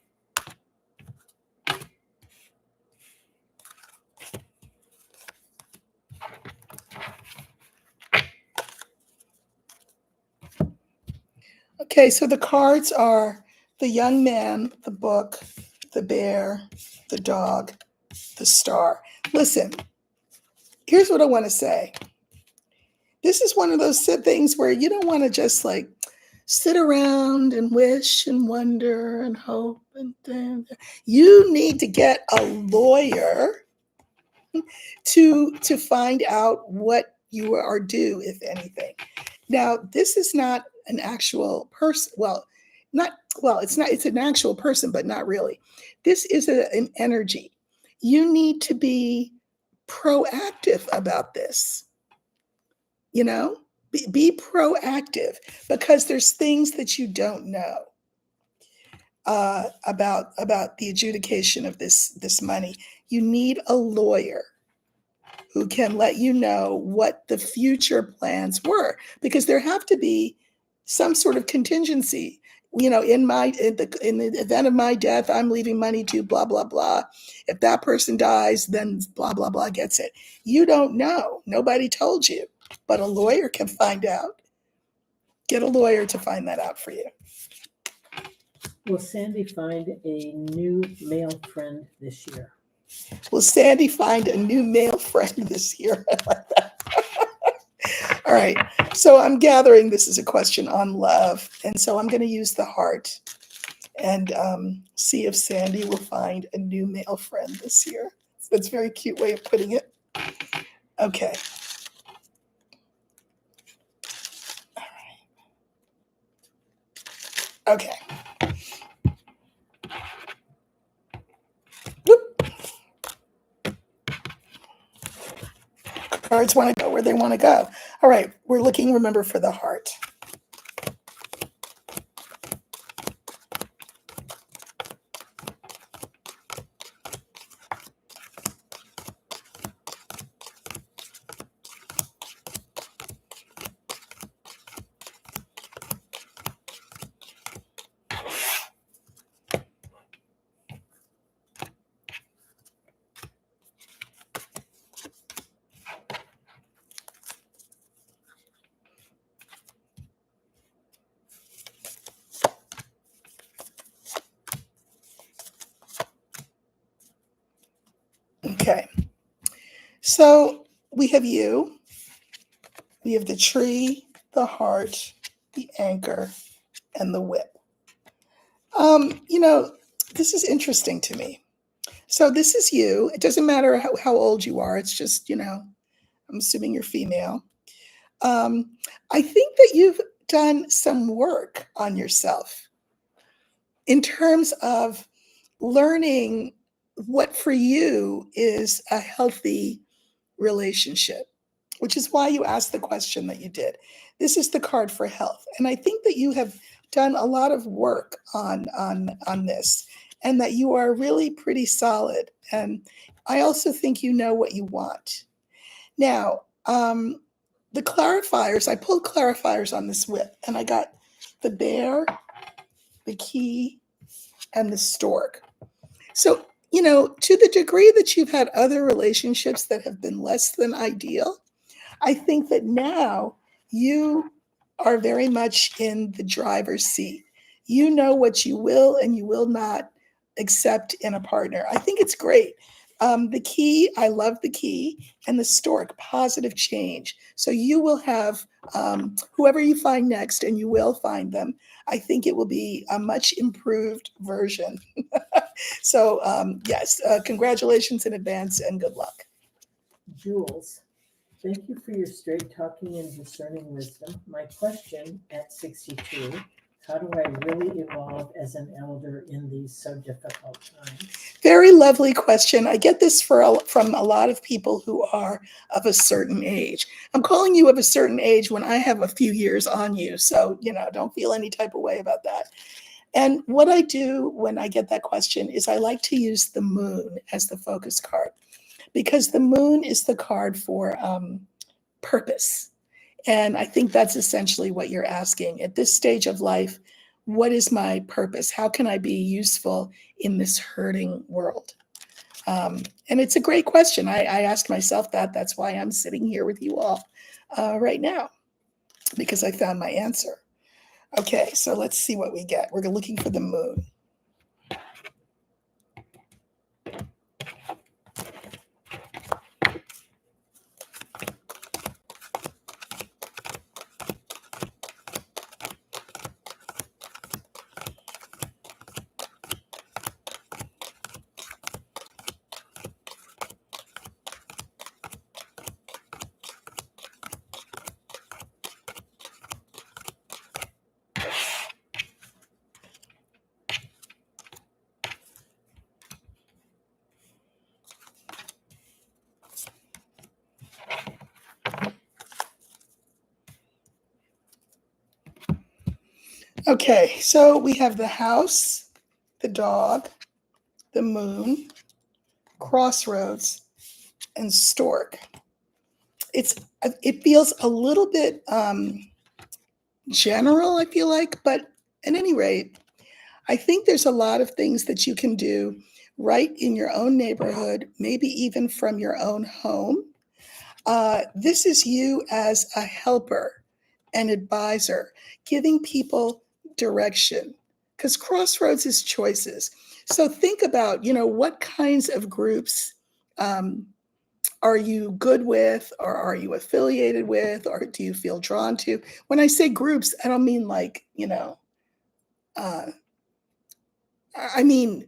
Okay, so the cards are the young man, the book, the bear, the dog, the star. Listen, here's what I want to say. This is one of those things where you don't want to just like sit around and wish and wonder and hope and then you need to get a lawyer to find out what you are due, if anything. Now, this is not an actual person. It's an actual person, but not really. This is an energy. You need to be proactive about this. Be proactive, because there's things that you don't know about the adjudication of this money. You need a lawyer who can let you know what the future plans were, because there have to be some sort of contingency. In the event of my death, I'm leaving money to blah blah blah. If that person dies, then blah blah blah gets it. You don't know. Nobody told you, but a lawyer can find out. Get a lawyer to find that out for you. Will Sandy find a new male friend this year? Will Sandy find a new male friend this year? I like that. All right. So I'm gathering this is a question on love. And so I'm going to use the heart and see if Sandy will find a new male friend this year. That's a very cute way of putting it. Okay. All right. Okay. Whoop. Cards want to go where they want to go. All right. We're looking, remember, for the heart. Okay. So we have you. We have the tree, the heart, the anchor, and the whip. This is interesting to me. So this is you. It doesn't matter how old you are. It's just, I'm assuming you're female. I think that you've done some work on yourself in terms of learning what for you is a healthy relationship, which is why you asked the question that you did. This is the card for health. And I think that you have done a lot of work on this, and that you are really pretty solid. And I also think you know what you want. Now, the clarifiers, I pulled clarifiers on this whip, and I got the bear, the key, and the stork. So, to the degree that you've had other relationships that have been less than ideal, I think that now you are very much in the driver's seat. You know what you will and you will not accept in a partner. I think it's great. The key, I love the key, and the stork, positive change. So you will have whoever you find next, and you will find them. I think it will be a much improved version. So yes, congratulations in advance and good luck. Jules, thank you for your straight talking and discerning wisdom. My question at 62, how do I really evolve as an elder in these so difficult times? Very lovely question. I get this from a lot of people who are of a certain age. I'm calling you of a certain age when I have a few years on you. So, don't feel any type of way about that. And what I do when I get that question is I like to use the moon as the focus card, because the moon is the card for purpose. And I think that's essentially what you're asking. At this stage of life, what is my purpose? How can I be useful in this hurting world? And it's a great question. I ask myself that. That's why I'm sitting here with you all right now, because I found my answer. Okay, so let's see what we get. We're looking for the moon. Okay, so we have the house, the dog, the moon, crossroads, and stork. It feels a little bit general, I feel like, but at any rate, I think there's a lot of things that you can do right in your own neighborhood, maybe even from your own home. This is you as a helper, an advisor, giving people direction, because crossroads is choices. So think about, what kinds of groups are you good with, or are you affiliated with, or do you feel drawn to? When I say groups, I don't mean like, uh, I mean,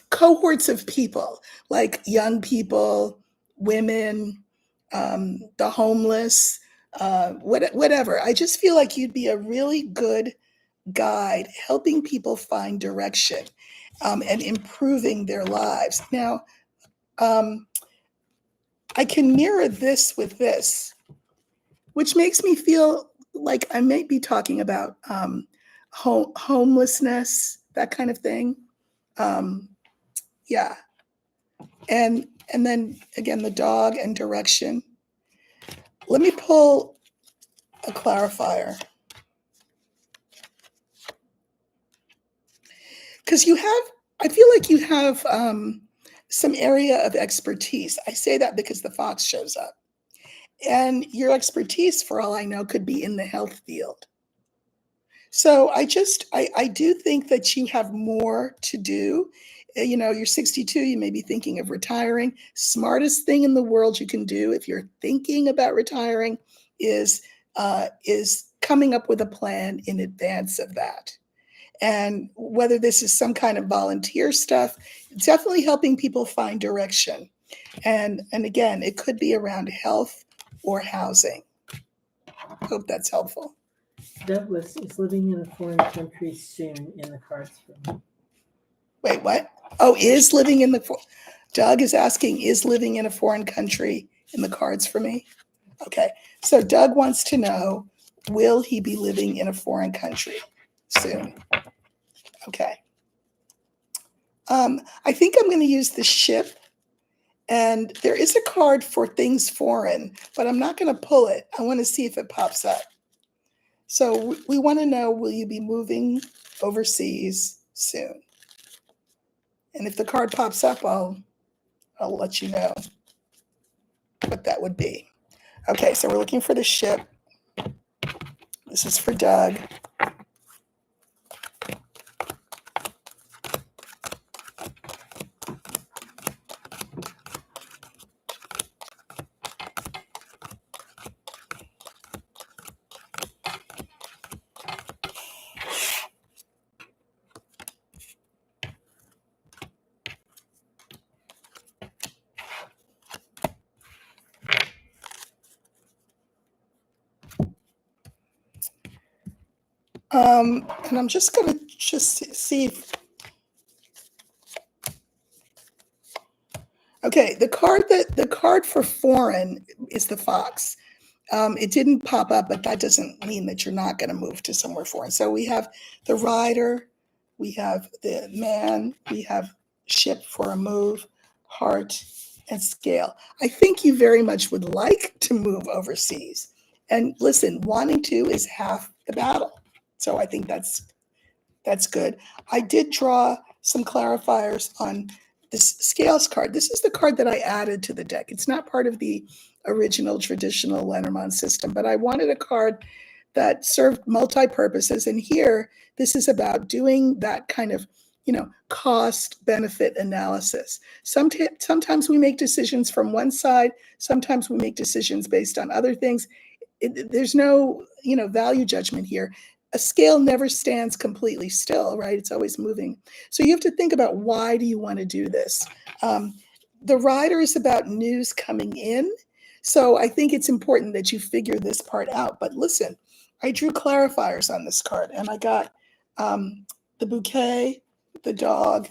cohorts of people, like young people, women, the homeless, whatever. I just feel like you'd be a really good guide, helping people find direction and improving their lives. Now, I can mirror this with this, which makes me feel like I might be talking about homelessness, that kind of thing. Um, yeah, and then again, the dog and direction. Let me pull a clarifier, because I feel like you have some area of expertise. I say that because the fox shows up, and your expertise, for all I know, could be in the health field. So I do think that you have more to do. You're 62, you may be thinking of retiring. Smartest thing in the world you can do if you're thinking about retiring is coming up with a plan in advance of that. And whether this is some kind of volunteer stuff, definitely helping people find direction. And again, it could be around health or housing. Hope that's helpful. Douglas is living in a foreign country soon in the cards for me. Wait, what? Oh, is living in Doug is asking, is living in a foreign country in the cards for me? Okay, so Doug wants to know, will he be living in a foreign country soon? Okay. I think I'm going to use the ship, and there is a card for things foreign, but I'm not going to pull it. I want to see if it pops up. So we want to know, will you be moving overseas soon? And if the card pops up, I'll let you know what that would be. Okay, so we're looking for the ship. This is for Doug. And I'm just going to see if, okay, the card for foreign is the fox. It didn't pop up, but that doesn't mean that you're not going to move to somewhere foreign. So we have the rider, we have the man, we have ship for a move, heart, and scale. I think you very much would like to move overseas. And listen, wanting to is half the battle. So I think that's good. I did draw some clarifiers on this scales card. This is the card that I added to the deck. It's not part of the original traditional Lenormand system, but I wanted a card that served multi-purposes. And here, this is about doing that kind of, cost benefit analysis. Sometimes we make decisions from one side. Sometimes we make decisions based on other things. There's no, value judgment here. A scale never stands completely still, right? It's always moving. So you have to think about, why do you want to do this? The rider is about news coming in. So I think it's important that you figure this part out. But listen, I drew clarifiers on this card, and I got the bouquet, the dog,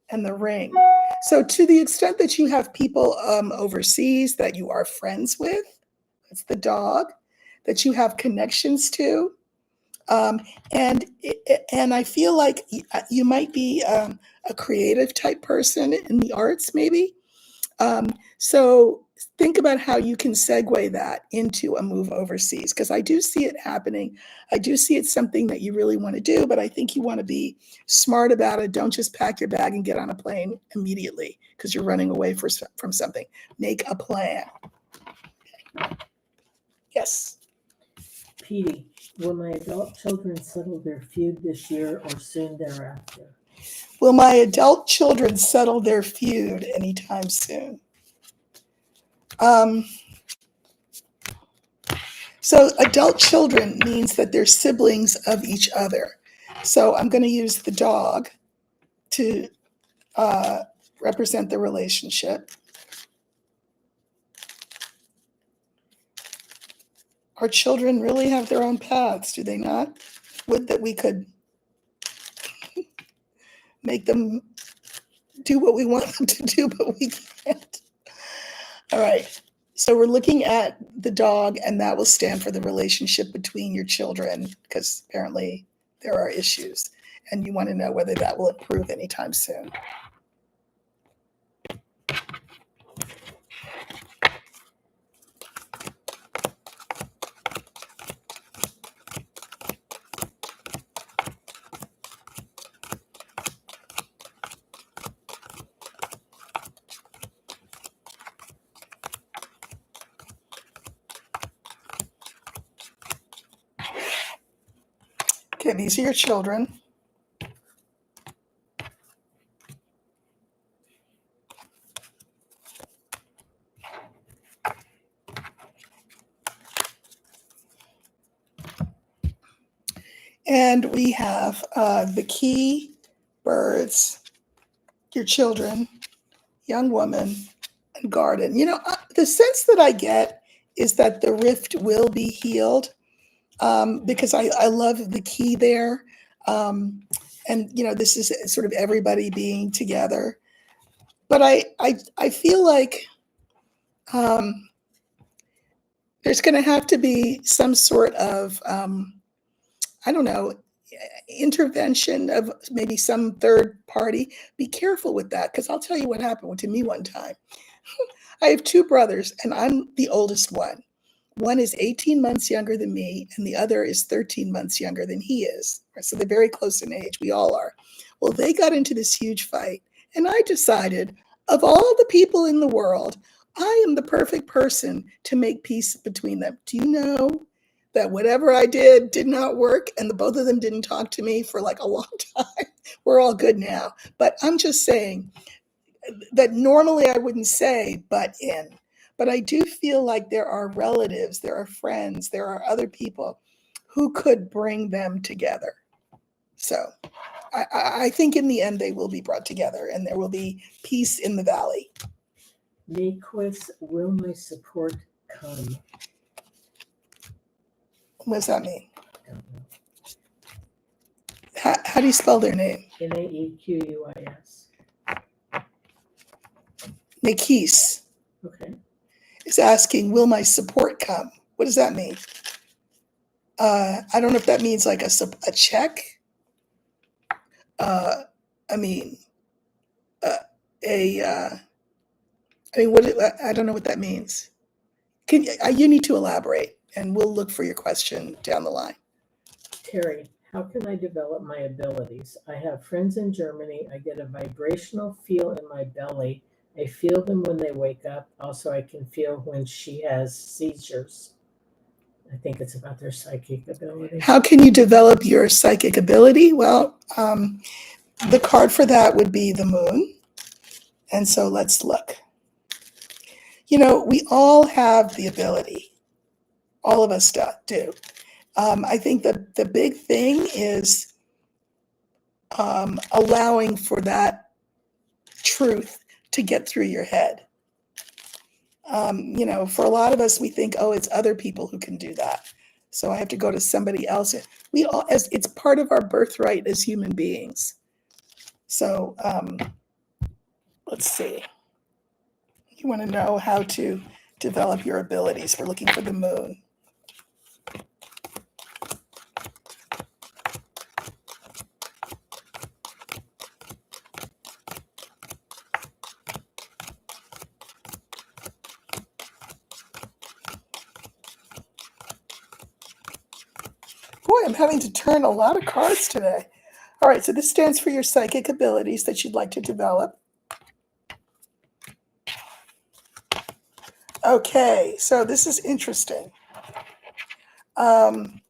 and the ring. So to the extent that you have people overseas that you are friends with, that's the dog, that you have connections to, and I feel like you might be a creative type person in the arts, maybe. So think about how you can segue that into a move overseas, because I do see it happening. I do see it's something that you really want to do, but I think you want to be smart about it. Don't just pack your bag and get on a plane immediately because you're running away from something. Make a plan. Yes. Petey, will my adult children settle their feud this year or soon thereafter? Will my adult children settle their feud anytime soon? So adult children means that they're siblings of each other. So I'm going to use the dog to represent the relationship. Our children really have their own paths, do they not? Would that we could make them do what we want them to do, but we can't. All right. So we're looking at the dog, and that will stand for the relationship between your children, because apparently there are issues, and you want to know whether that will improve anytime soon. Okay, these are your children. And we have the key, birds, your children, young woman, and garden. The sense that I get is that the rift will be healed, because I love the key there. And, this is sort of everybody being together. But I feel like there's going to have to be some sort of, I don't know, intervention of maybe some third party. Be careful with that, because I'll tell you what happened to me one time. I have two brothers, and I'm the oldest one. One is 18 months younger than me, and the other is 13 months younger than he is. So they're very close in age. We all are. Well, they got into this huge fight, and I decided, of all the people in the world, I am the perfect person to make peace between them. Do you know that whatever I did not work, and the both of them didn't talk to me for like a long time. We're all good now. But I'm just saying that normally I wouldn't say but in. But I do feel like there are relatives, there are friends, there are other people who could bring them together. So I think in the end they will be brought together and there will be peace in the valley. Maquis, will my support come? What does that mean? Don't know. How do you spell their name? Naequis. Nikis Okay. is asking, will my support come? What does that mean? I don't know if that means like a check. I mean, what I don't know what that means. You need to elaborate, and we'll look for your question down the line. Terry, how can I develop my abilities? I have friends in Germany. I get a vibrational feel in my belly. I feel them when they wake up. Also, I can feel when she has seizures. I think it's about their psychic ability. How can you develop your psychic ability? Well, the card for that would be the moon. And so let's look. We all have the ability. All of us do. I think that the big thing is allowing for that truth to get through your head. For a lot of us, we think, oh, it's other people who can do that. So I have to go to somebody else. It's part of our birthright as human beings. So let's see. You want to know how to develop your abilities. We're looking for the moon. Boy, I'm having to turn a lot of cards today. All right, so this stands for your psychic abilities that you'd like to develop. Okay, so this is interesting. I'm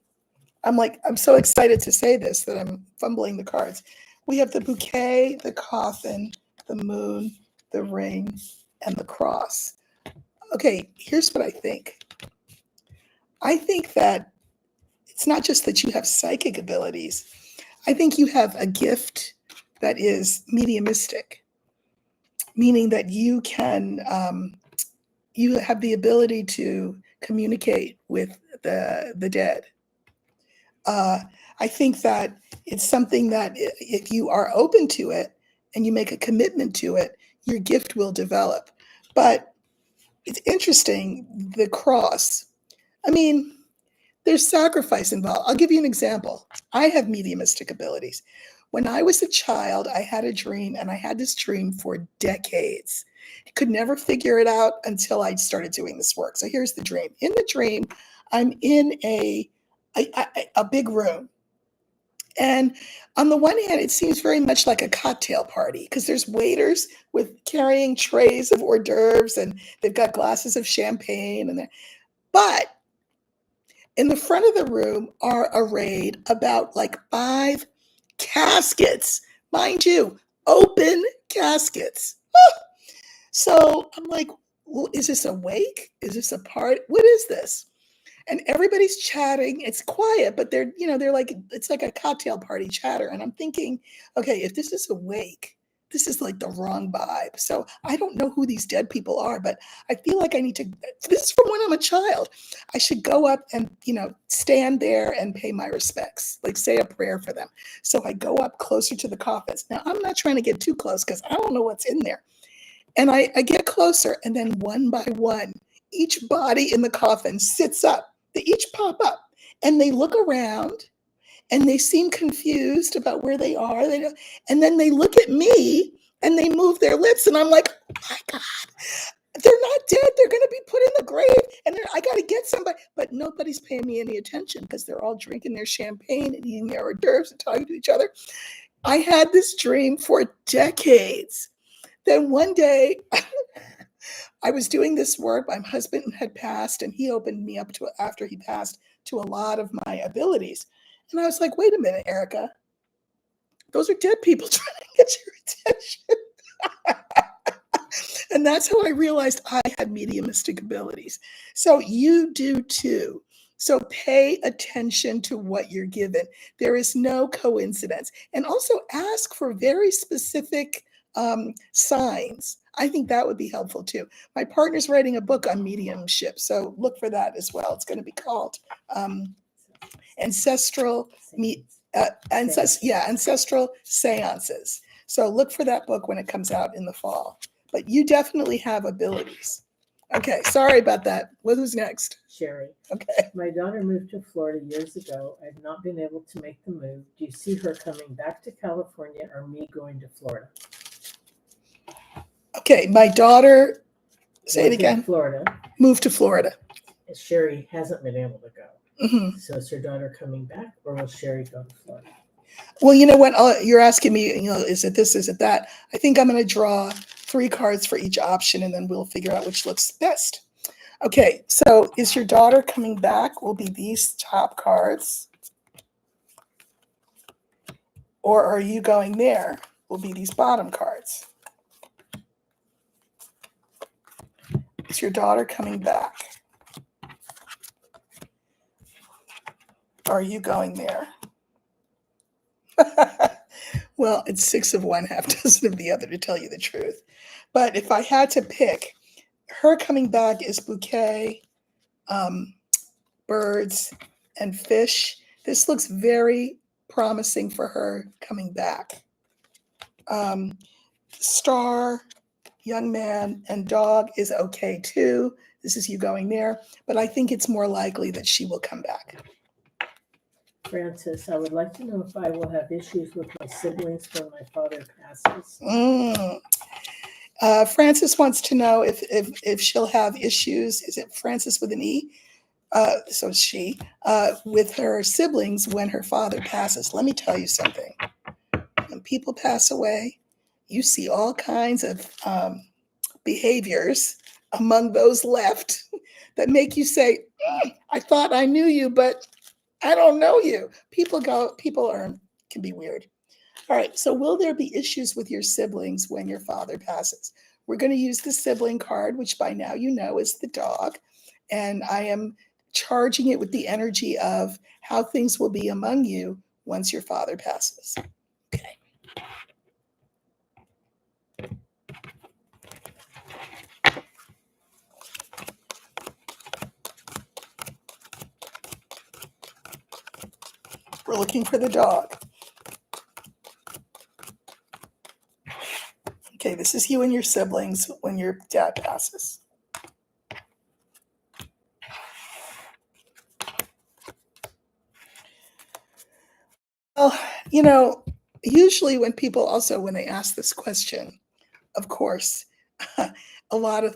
so excited to say this that I'm fumbling the cards. We have the bouquet, the coffin, the moon, the ring, and the cross. Okay, here's what I think. I think that it's not just that you have psychic abilities. I think you have a gift that is mediumistic, meaning that you can, you have the ability to communicate with the dead. I think that it's something that if you are open to it and you make a commitment to it, your gift will develop. But it's interesting, the cross. I mean, there's sacrifice involved. I'll give you an example. I have mediumistic abilities. When I was a child, I had a dream, and I had this dream for decades. I could never figure it out until I started doing this work. So here's the dream. In the dream, I'm in a big room. And on the one hand, it seems very much like a cocktail party because there's waiters with carrying trays of hors d'oeuvres, and they've got glasses of champagne. But in the front of the room are arrayed about like 5 caskets, mind you, open caskets. So I'm like, well, is this a wake? Is this a party? What is this? And everybody's chatting. It's quiet, but they're like, it's like a cocktail party chatter. And I'm thinking, okay, if this is a wake, this is like the wrong vibe. So I don't know who these dead people are, but I feel like I need to, this is from when I'm a child. I should go up and, stand there and pay my respects, like say a prayer for them. So I go up closer to the coffins. Now I'm not trying to get too close because I don't know what's in there. And I get closer, and then one by one, each body in the coffin sits up. They each pop up and they look around and they seem confused about where they are. And then they look at me and they move their lips. And I'm like, oh my God, they're not dead. They're going to be put in the grave. And I got to get somebody. But nobody's paying me any attention because they're all drinking their champagne and eating their hors d'oeuvres and talking to each other. I had this dream for decades. Then one day, I was doing this work. My husband had passed, and he opened me up to, after he passed, to a lot of my abilities. And I was like, wait a minute, Erica, those are dead people trying to get your attention. And that's how I realized I had mediumistic abilities. So you do too. So pay attention to what you're given. There is no coincidence. And also ask for very specific signs. I think that would be helpful too. My partner's writing a book on mediumship, so look for that as well. It's going to be called Ancestral Ancestral Seances. So look for that book when it comes out in the fall. But you definitely have abilities. Okay, sorry about that. Who's next? Sherry. Okay. My daughter moved to Florida years ago. I've not been able to make the move. Do you see her coming back to California or me going to Florida? Okay, my daughter, say it Lived in again, Florida. moved to Florida. Sherry hasn't been able to go. Mhm. So is her daughter coming back or will Sherry go to Florida? Well, you know what? You're asking me, is it this, is it that? I think I'm going to draw 3 cards for each option, and then we'll figure out which looks best. Okay, so is your daughter coming back? Will be these top cards. Or are you going there? Will be these bottom cards. Is your daughter coming back? Are you going there? Well, it's 6 of one, half dozen of the other, to tell you the truth. But if I had to pick, her coming back is bouquet, birds, and fish. This looks very promising for her coming back. Star, young man, and dog is okay too. This is you going there, but I think it's more likely that she will come back. Francis, I would like to know if I will have issues with my siblings when my father passes. Francis wants to know if she'll have issues. Is it Francis with an E? So she, with her siblings when her father passes. Let me tell you something. When people pass away, you see all kinds of behaviors among those left that make you say, I thought I knew you, but I don't know you. People can be weird. All right, so will there be issues with your siblings when your father passes? We're going to use the sibling card, which by now you know is the dog. And I am charging it with the energy of how things will be among you once your father passes. Okay. We're looking for the dog. Okay, this is you and your siblings when your dad passes. Well, usually when people also, when they ask this question, of course, a lot of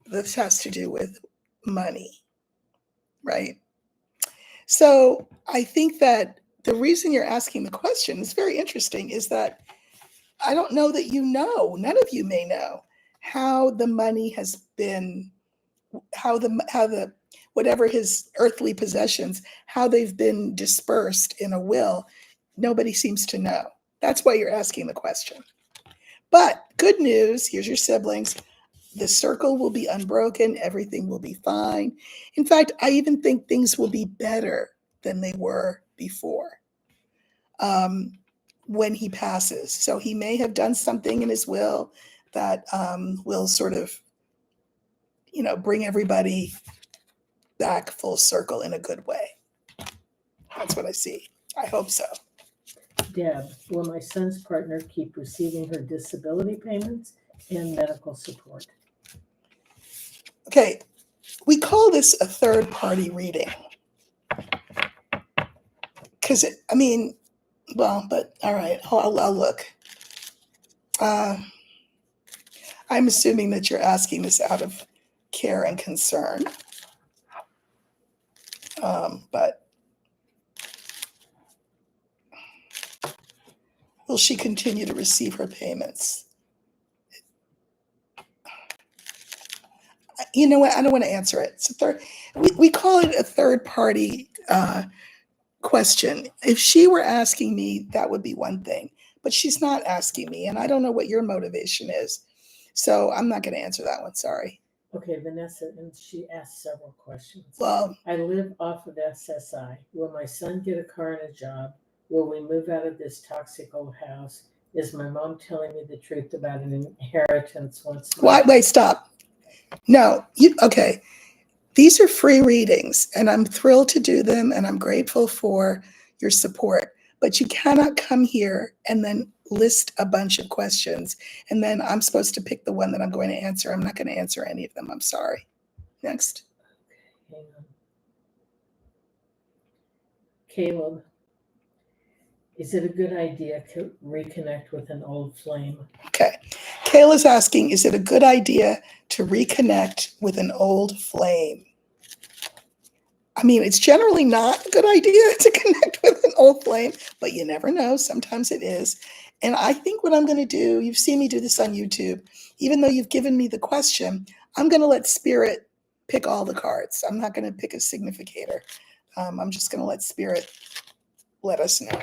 this has to do with money, right? So I think that the reason you're asking the question is very interesting is that I don't know that none of you may know how the money has been, how the whatever his earthly possessions, how they've been dispersed in a will. Nobody seems to know. That's why you're asking the question. But good news, here's your siblings. The circle will be unbroken. Everything will be fine. In fact, I even think things will be better than they were before when he passes. So he may have done something in his will that will sort of, bring everybody back full circle in a good way. That's what I see. I hope so. Deb, will my son's partner keep receiving her disability payments and medical support? Okay, we call this a third-party reading. Because, but all right, I'll look. I'm assuming that you're asking this out of care and concern. But will she continue to receive her payments? You know what? I don't want to answer it. It's a third. We call it a third party question. If she were asking me, that would be one thing. But she's not asking me, and I don't know what your motivation is. So I'm not going to answer that one. Sorry. Okay, Vanessa, and she asked several questions. Well, I live off of SSI. Will my son get a car and a job? Will we move out of this toxic old house? Is my mom telling me the truth about an inheritance once? wait, stop. No, okay. These are free readings, and I'm thrilled to do them, and I'm grateful for your support. But you cannot come here and then list a bunch of questions, and then I'm supposed to pick the one that I'm going to answer. I'm not going to answer any of them. I'm sorry. Next. Hang on. Caleb, is it a good idea to reconnect with an old flame? Okay. Kayla's asking, is it a good idea to reconnect with an old flame? I mean, it's generally not a good idea to connect with an old flame, but you never know. Sometimes it is. And I think what I'm going to do, you've seen me do this on YouTube, even though you've given me the question, I'm going to let Spirit pick all the cards. I'm not going to pick a significator. I'm just going to let Spirit let us know.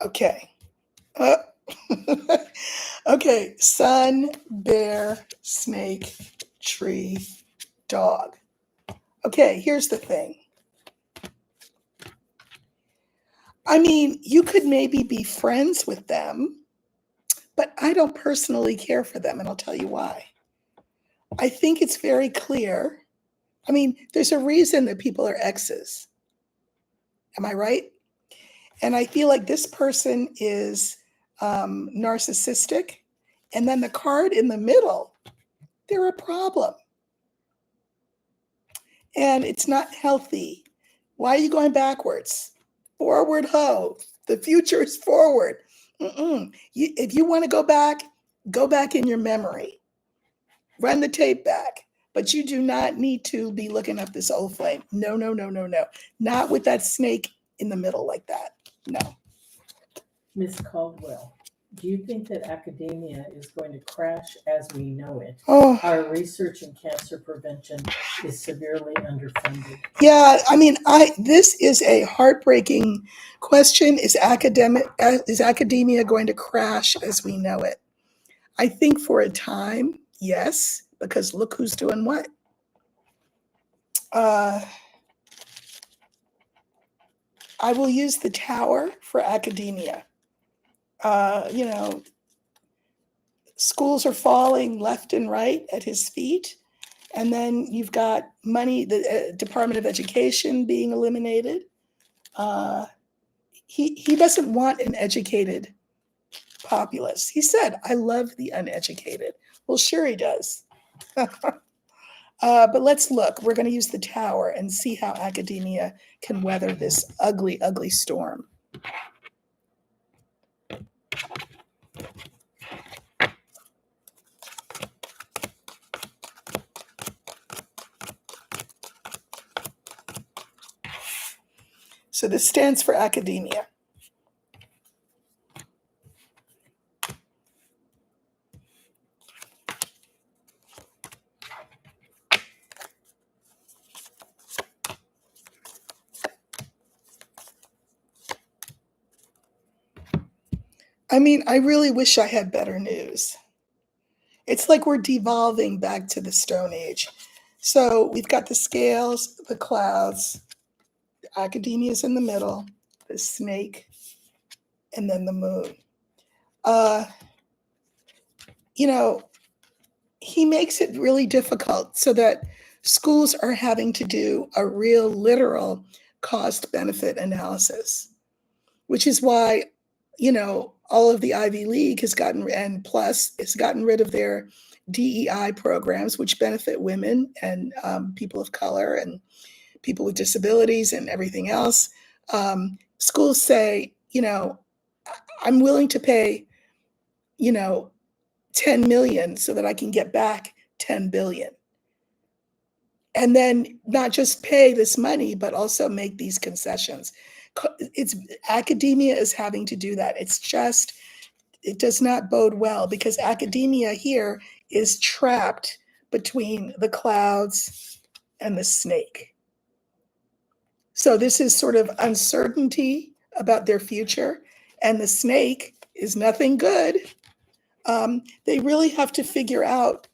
Okay. Okay. Sun, bear, snake, tree, dog. Okay, here's the thing. I mean, you could maybe be friends with them, but I don't personally care for them, and I'll tell you why. I think it's very clear. I mean, there's a reason that people are exes. Am I right? And I feel like this person is narcissistic. And then the card in the middle, they're a problem. And it's not healthy. Why are you going backwards? Forward, ho. The future is forward. If you want to go back in your memory. Run the tape back. But you do not need to be looking up this old flame. No, no, no, no, no. Not with that snake in the middle like that. No. Ms. Caldwell, do you think that academia is going to crash as we know it? Oh, Our research in cancer prevention is severely underfunded. yeah. I mean, this is a heartbreaking question. Is academia going to crash as we know it? I think for a time, yes, because look who's doing what. I will use the tower for academia. You know, schools are falling left and right at his feet. And then you've got money, the Department of Education being eliminated. He doesn't want an educated populace. He said, I love the uneducated. Well, sure he does. But let's look. We're going to use the tower and see how academia can weather this ugly, ugly storm. So this stands for academia. I mean, I really wish I had better news. It's like we're devolving back to the Stone Age. So we've got the scales, the clouds, academia's in the middle, the snake, and then the moon. You know, he makes it really difficult so that schools are having to do a real literal cost benefit analysis, which is why, you know, all of the Ivy League has gotten, and plus has gotten rid of their DEI programs, which benefit women and people of color and people with disabilities and everything else. schools say, I'm willing to pay, 10 million so that I can get back 10 billion. And then not just pay this money, but also make these concessions. It's academia is having to do that. It does not bode well because academia here is trapped between the clouds and the snake. So this is sort of uncertainty about their future, and the snake is nothing good. They really have to figure out,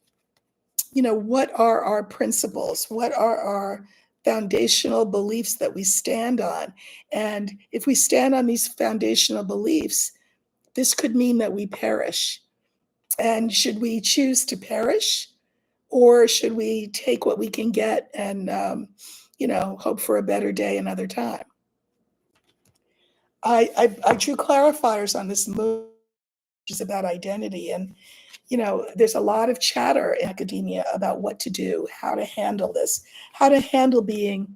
what are our principles? What are our foundational beliefs that we stand on? And if we stand on these foundational beliefs, this could mean that we perish. And should we choose to perish, or should we take what we can get and, hope for a better day another time? I drew clarifiers on this move, which is about identity. And, there's a lot of chatter in academia about what to do, how to handle this, how to handle being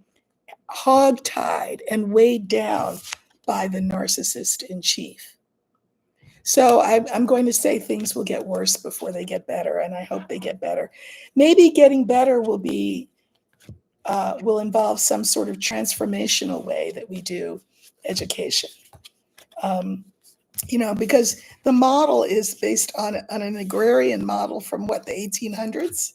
hogtied and weighed down by the narcissist in chief. So I'm going to say things will get worse before they get better, and I hope they get better. Maybe getting better will involve some sort of transformational way that we do education. Because the model is based on an agrarian model from the 1800s.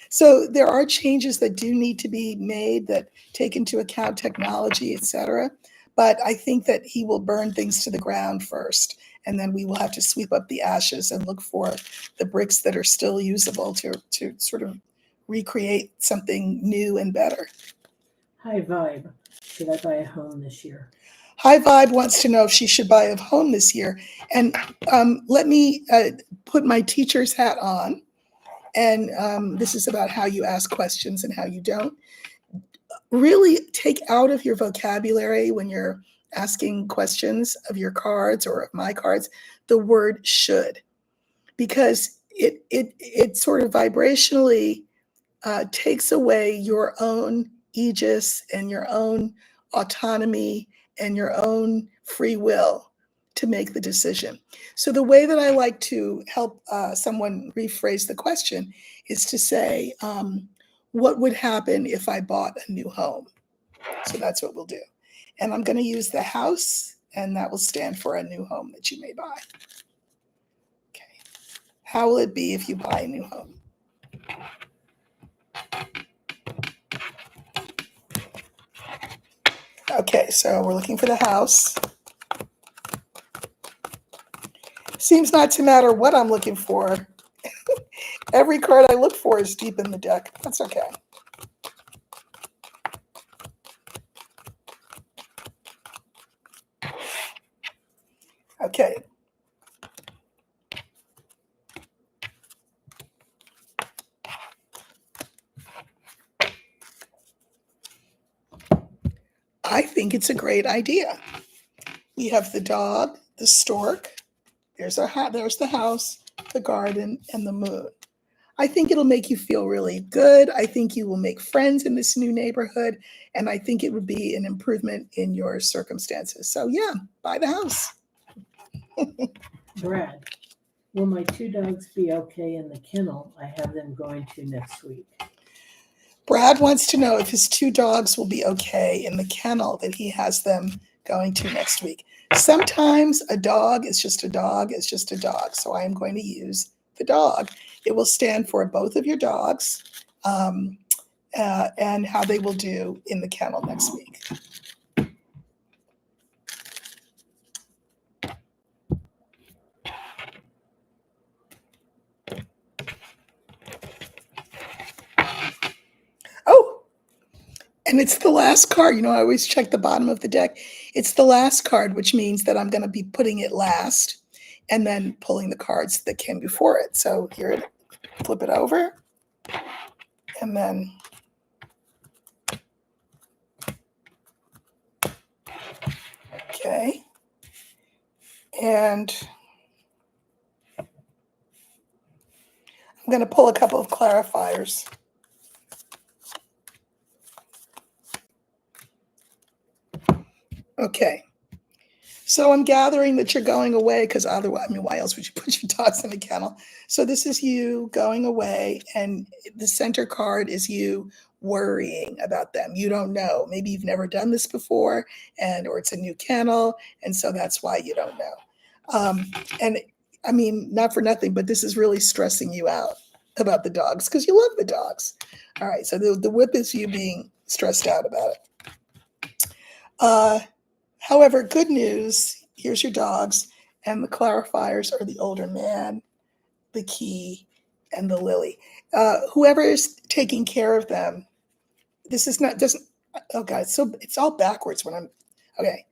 So there are changes that do need to be made that take into account technology, et cetera. But I think that he will burn things to the ground first, and then we will have to sweep up the ashes and look for the bricks that are still usable to sort of recreate something new and better. High Vibe. Should I buy a home this year? High Vibe wants to know if she should buy a home this year. And let me put my teacher's hat on. And this is about how you ask questions and how you don't. Really take out of your vocabulary when you're asking questions of your cards or of my cards the word should, because it sort of vibrationally takes away your own aegis and your own autonomy and your own free will to make the decision. So the way that I like to help someone rephrase the question is to say, what would happen if I bought a new home? So that's what we'll do. And I'm going to use the house, and that will stand for a new home that you may buy. Okay. How will it be if you buy a new home? Okay, so we're looking for the house. Seems not to matter what I'm looking for. Every card I look for is deep in the deck. That's okay. Okay. I think it's a great idea. We have the dog, the stork, there's the house, the garden, and the moon. I think it'll make you feel really good. I think you will make friends in this new neighborhood, and I think it would be an improvement in your circumstances. So yeah, buy the house. Brad, will my 2 dogs be okay in the kennel I have them going to next week? Brad wants to know if his 2 dogs will be okay in the kennel that he has them going to next week. Sometimes a dog is just a dog, is just a dog. So I am going to use the dog. It will stand for both of your dogs and how they will do in the kennel next week. Oh, and it's the last card. I always check the bottom of the deck. It's the last card, which means that I'm going to be putting it last and then pulling the cards that came before it. So here, flip it over, and then okay. And I'm going to pull a couple of clarifiers. Okay. So I'm gathering that you're going away because otherwise, I mean, why else would you put your dogs in a kennel? So this is you going away, and the center card is you worrying about them. You don't know. Maybe you've never done this before, or it's a new kennel, and so that's why you don't know. And I mean, not for nothing, but this is really stressing you out about the dogs because you love the dogs. All right. So the whip is you being stressed out about it. However, good news, here's your dogs, and the clarifiers are the older man, the key, and the lily. Whoever is taking care of them, this is not, doesn't, oh God, so it's all backwards when I'm, okay.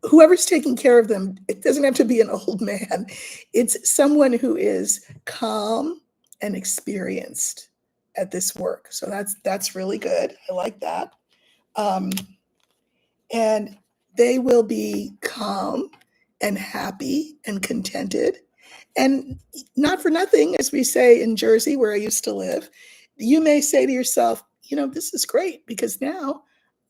Whoever's taking care of them, it doesn't have to be an old man. It's someone who is calm and experienced at this work. So that's really good. I like that. Um, and they will be calm and happy and contented. And not for nothing, as we say in Jersey, where I used to live, you may say to yourself, this is great because now,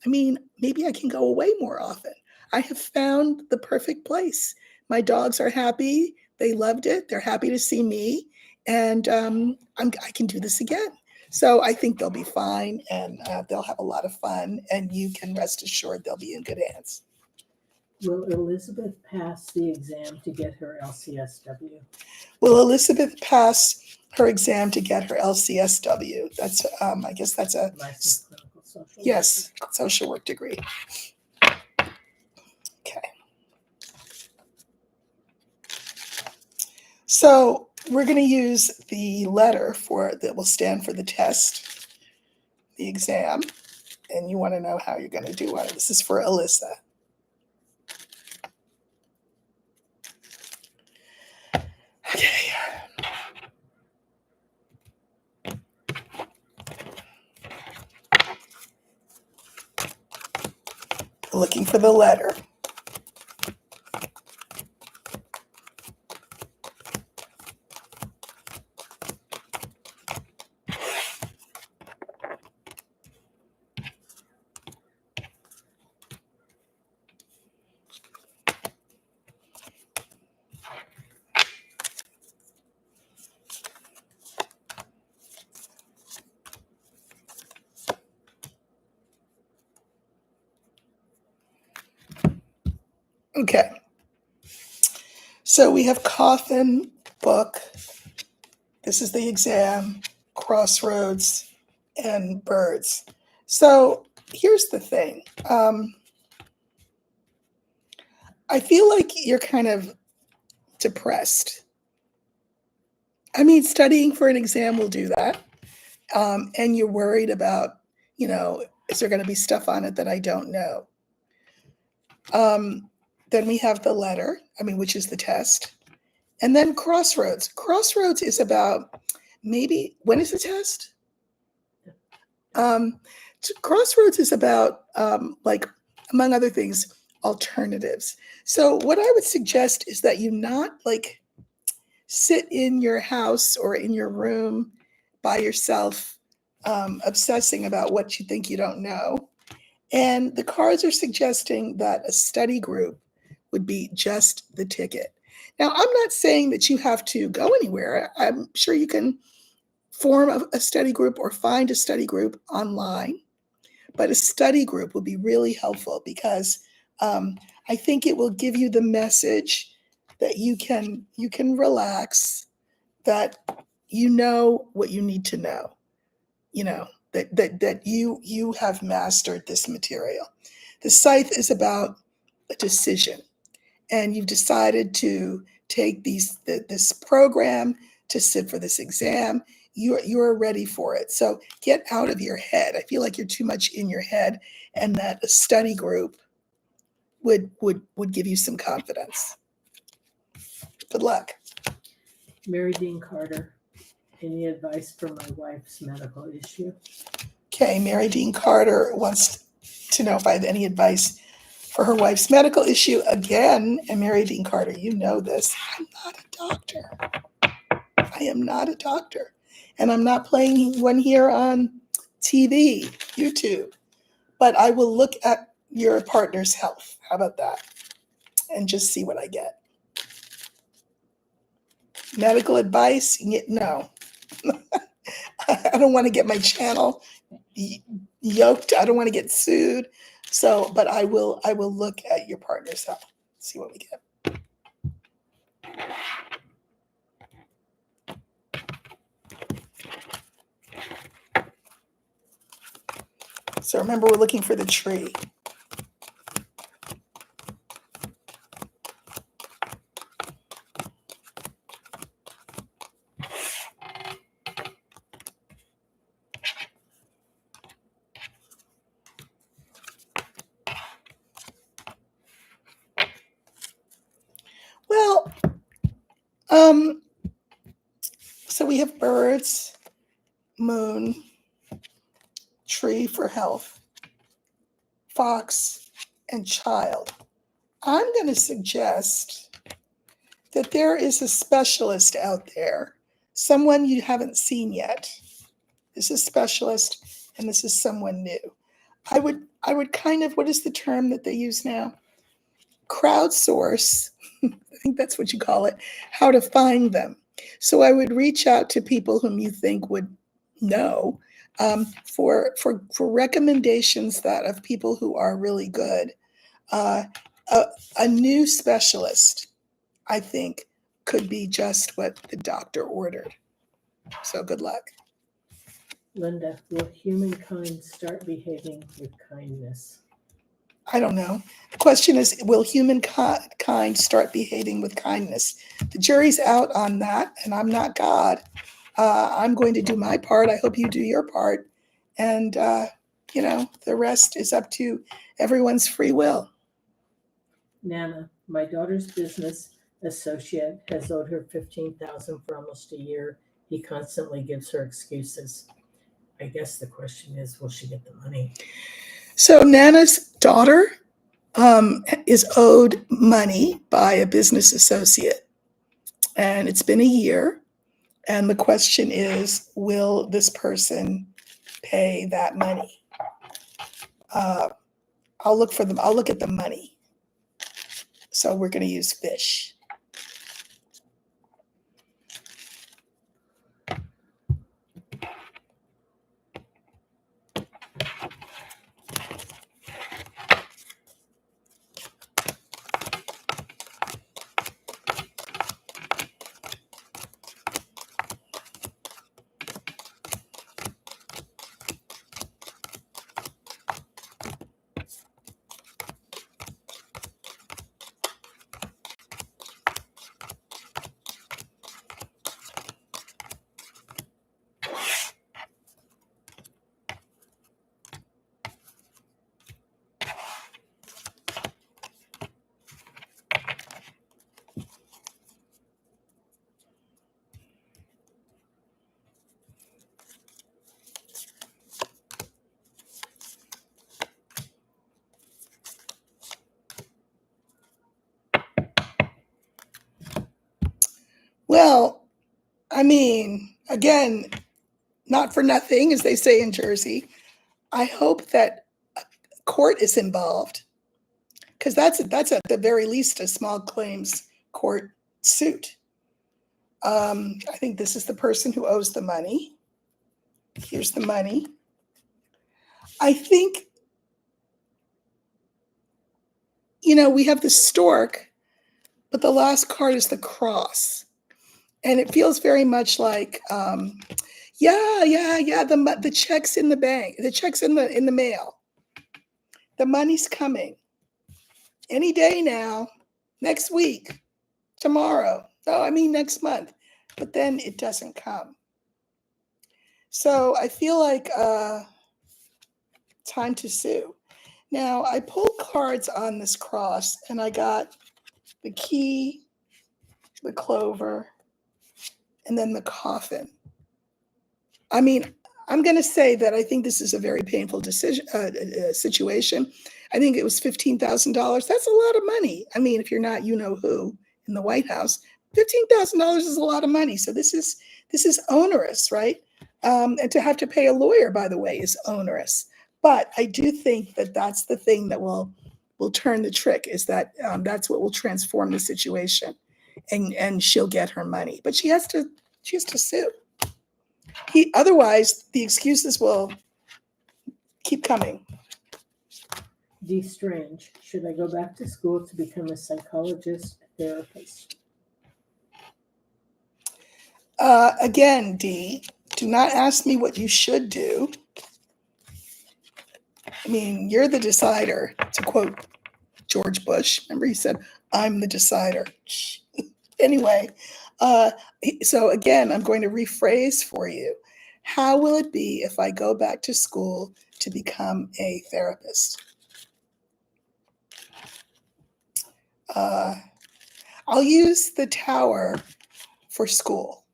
I mean, maybe I can go away more often. I have found the perfect place. My dogs are happy. They loved it. They're happy to see me. And I can do this again. So I think they'll be fine, and they'll have a lot of fun, and you can rest assured they'll be in good hands. Will Elizabeth pass the exam to get her LCSW? Will Elizabeth pass her exam to get her LCSW? That's, I guess that's a, Licensed clinical social yes, social work degree. Okay. So we're going to use the letter that will stand for the test, the exam, and you want to know how you're going to do it. This is for Alyssa. Okay. Looking for the letter. Okay. So we have coffin, book. This is the exam, crossroads, and birds. So here's the thing. I feel like you're kind of depressed. I mean, studying for an exam will do that. And you're worried about, is there going to be stuff on it that I don't know? Then we have the letter, which is the test. And then crossroads. Crossroads is about maybe, when is the test? Crossroads is about, among other things, alternatives. So what I would suggest is that you not sit in your house or in your room by yourself, obsessing about what you think you don't know. And the cards are suggesting that a study group would be just the ticket. Now, I'm not saying that you have to go anywhere. I'm sure you can form a study group or find a study group online. But a study group will be really helpful because I think it will give you the message that you can relax, that you know what you need to know, that you have mastered this material. The scythe is about a decision, and you've decided to take this program to sit for this exam. You're ready for it. So get out of your head. I feel like you're too much in your head, and that a study group would give you some confidence. Good luck. Mary Dean Carter, any advice for my wife's medical issue? Okay, Mary Dean Carter wants to know if I have any advice for her wife's medical issue. Again, and Mary Dean Carter, you know this. I'm not a doctor. I am not a doctor. And I'm not playing one here on TV, YouTube. but I will look at your partner's health. How about that? And just see what I get. Medical advice? No. I don't want to get my channel yoked. I don't want to get sued. So, but I will look at your partner's health, see what we get. So remember, we're looking for the tree. Well, so we have birds, moon, tree for health, fox, and child. I'm going to suggest that there is a specialist out there, someone you haven't seen yet. This is specialist, and this is someone new. I would kind of, what is the term that they use now? Crowdsource, I think that's what you call it, how to find them. So I would reach out to people whom you think would know for recommendations that of people who are really good. A new specialist, I think, could be just what the doctor ordered. So good luck. Linda, will humankind start behaving with kindness? I don't know. The question is, will humankind start behaving with kindness? The jury's out on that, and I'm not God. I'm going to do my part. I hope you do your part. And, the rest is up to everyone's free will. Nana, my daughter's business associate has owed her $15,000 for almost a year. He constantly gives her excuses. I guess the question is, will she get the money? So Nana's daughter is owed money by a business associate, and it's been a year. And the question is, will this person pay that money? I'll look for them. I'll look at the money. So we're going to use fish. Well, I mean, again, not for nothing, as they say in Jersey. I hope that court is involved, because that's at the very least a small claims court suit. I think this is the person who owes the money. Here's the money. I think, we have the stork, but the last card is the cross. And it feels very much like, the check's in the bank, the check's in the mail. The money's coming any day now, next week, tomorrow. Oh, I mean next month. But then it doesn't come. So I feel like time to sue. Now I pulled cards on this cross, and I got the key, the clover, and then the coffin. I mean, I'm going to say that I think this is a very painful situation. I think it was $15,000. That's a lot of money. I mean, if you're not, who in the White House, $15,000 is a lot of money. So this is onerous, right? And to have to pay a lawyer, by the way, is onerous. But I do think that that's the thing that will turn the trick, is that that's what will transform the situation, and she'll get her money. But she has to sue. Otherwise the excuses will keep coming. D. Strange. Should I go back to school to become a psychologist, therapist? Again, D, do not ask me what you should do. I mean, you're the decider, to quote George Bush. Remember, he said, "I'm the decider." Anyway, so again, I'm going to rephrase for you. How will it be if I go back to school to become a therapist? I'll use the tower for school.